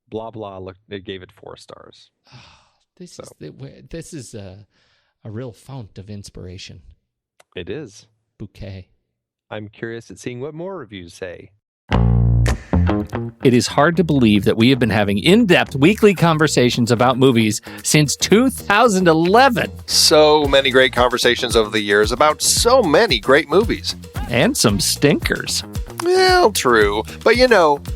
Speaker 3: Blah, blah. They gave it 4 stars.
Speaker 1: This is a real fount of inspiration.
Speaker 3: It is.
Speaker 1: Bouquet.
Speaker 3: I'm curious at seeing what more reviews say.
Speaker 1: It is hard to believe that we have been having in-depth weekly conversations about movies since 2011.
Speaker 2: So many great conversations over the years about so many great movies.
Speaker 1: And some stinkers.
Speaker 2: Well, true. But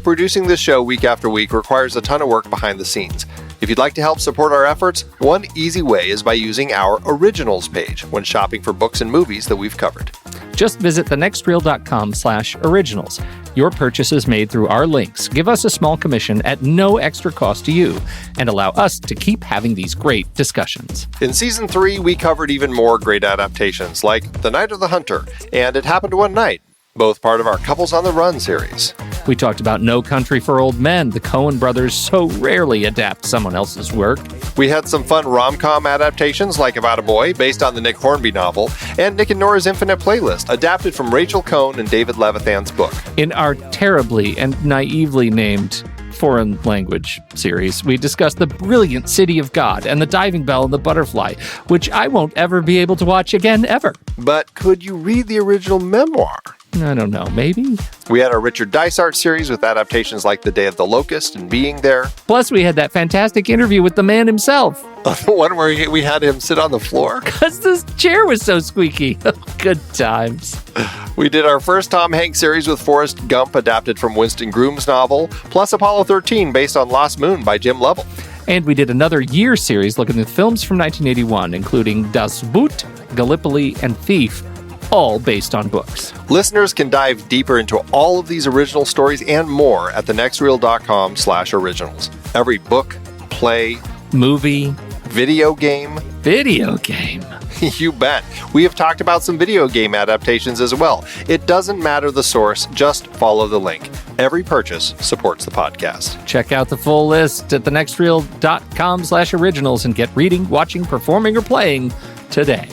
Speaker 2: producing this show week after week requires a ton of work behind the scenes. If you'd like to help support our efforts, one easy way is by using our Originals page when shopping for books and movies that we've covered.
Speaker 1: Just visit thenextreel.com/originals. Your purchases made through our links give us a small commission at no extra cost to you and allow us to keep having these great discussions.
Speaker 2: In Season 3, we covered even more great adaptations like The Night of the Hunter and It Happened One Night, both part of our Couples on the Run series.
Speaker 1: We talked about No Country for Old Men. The Coen brothers so rarely adapt someone else's work.
Speaker 2: We had some fun rom-com adaptations like About a Boy, based on the Nick Hornby novel, and Nick and Nora's Infinite Playlist, adapted from Rachel Cohn and David Levithan's book.
Speaker 1: In our terribly and naively named foreign language series, we discussed The Brilliant City of God and The Diving Bell and the Butterfly, which I won't ever be able to watch again, ever.
Speaker 2: But could you read the original memoir?
Speaker 1: I don't know, maybe?
Speaker 2: We had our Richard Dysart series with adaptations like The Day of the Locust and Being There.
Speaker 1: Plus, we had that fantastic interview with the man himself.
Speaker 2: The one where we had him sit on the floor?
Speaker 1: Because this chair was so squeaky. Good times.
Speaker 2: We did our first Tom Hanks series with Forrest Gump, adapted from Winston Groom's novel, plus Apollo 13, based on Lost Moon by Jim Lovell.
Speaker 1: And we did another year series looking at films from 1981, including Das Boot, Gallipoli, and Thief, all based on books.
Speaker 2: Listeners can dive deeper into all of these original stories and more at thenextreel.com/originals. Every book, play,
Speaker 1: movie,
Speaker 2: video game. You bet. We have talked about some video game adaptations as well. It doesn't matter the source, just follow the link. Every purchase supports the podcast.
Speaker 1: Check out the full list at thenextreel.com/originals and get reading, watching, performing, or playing today.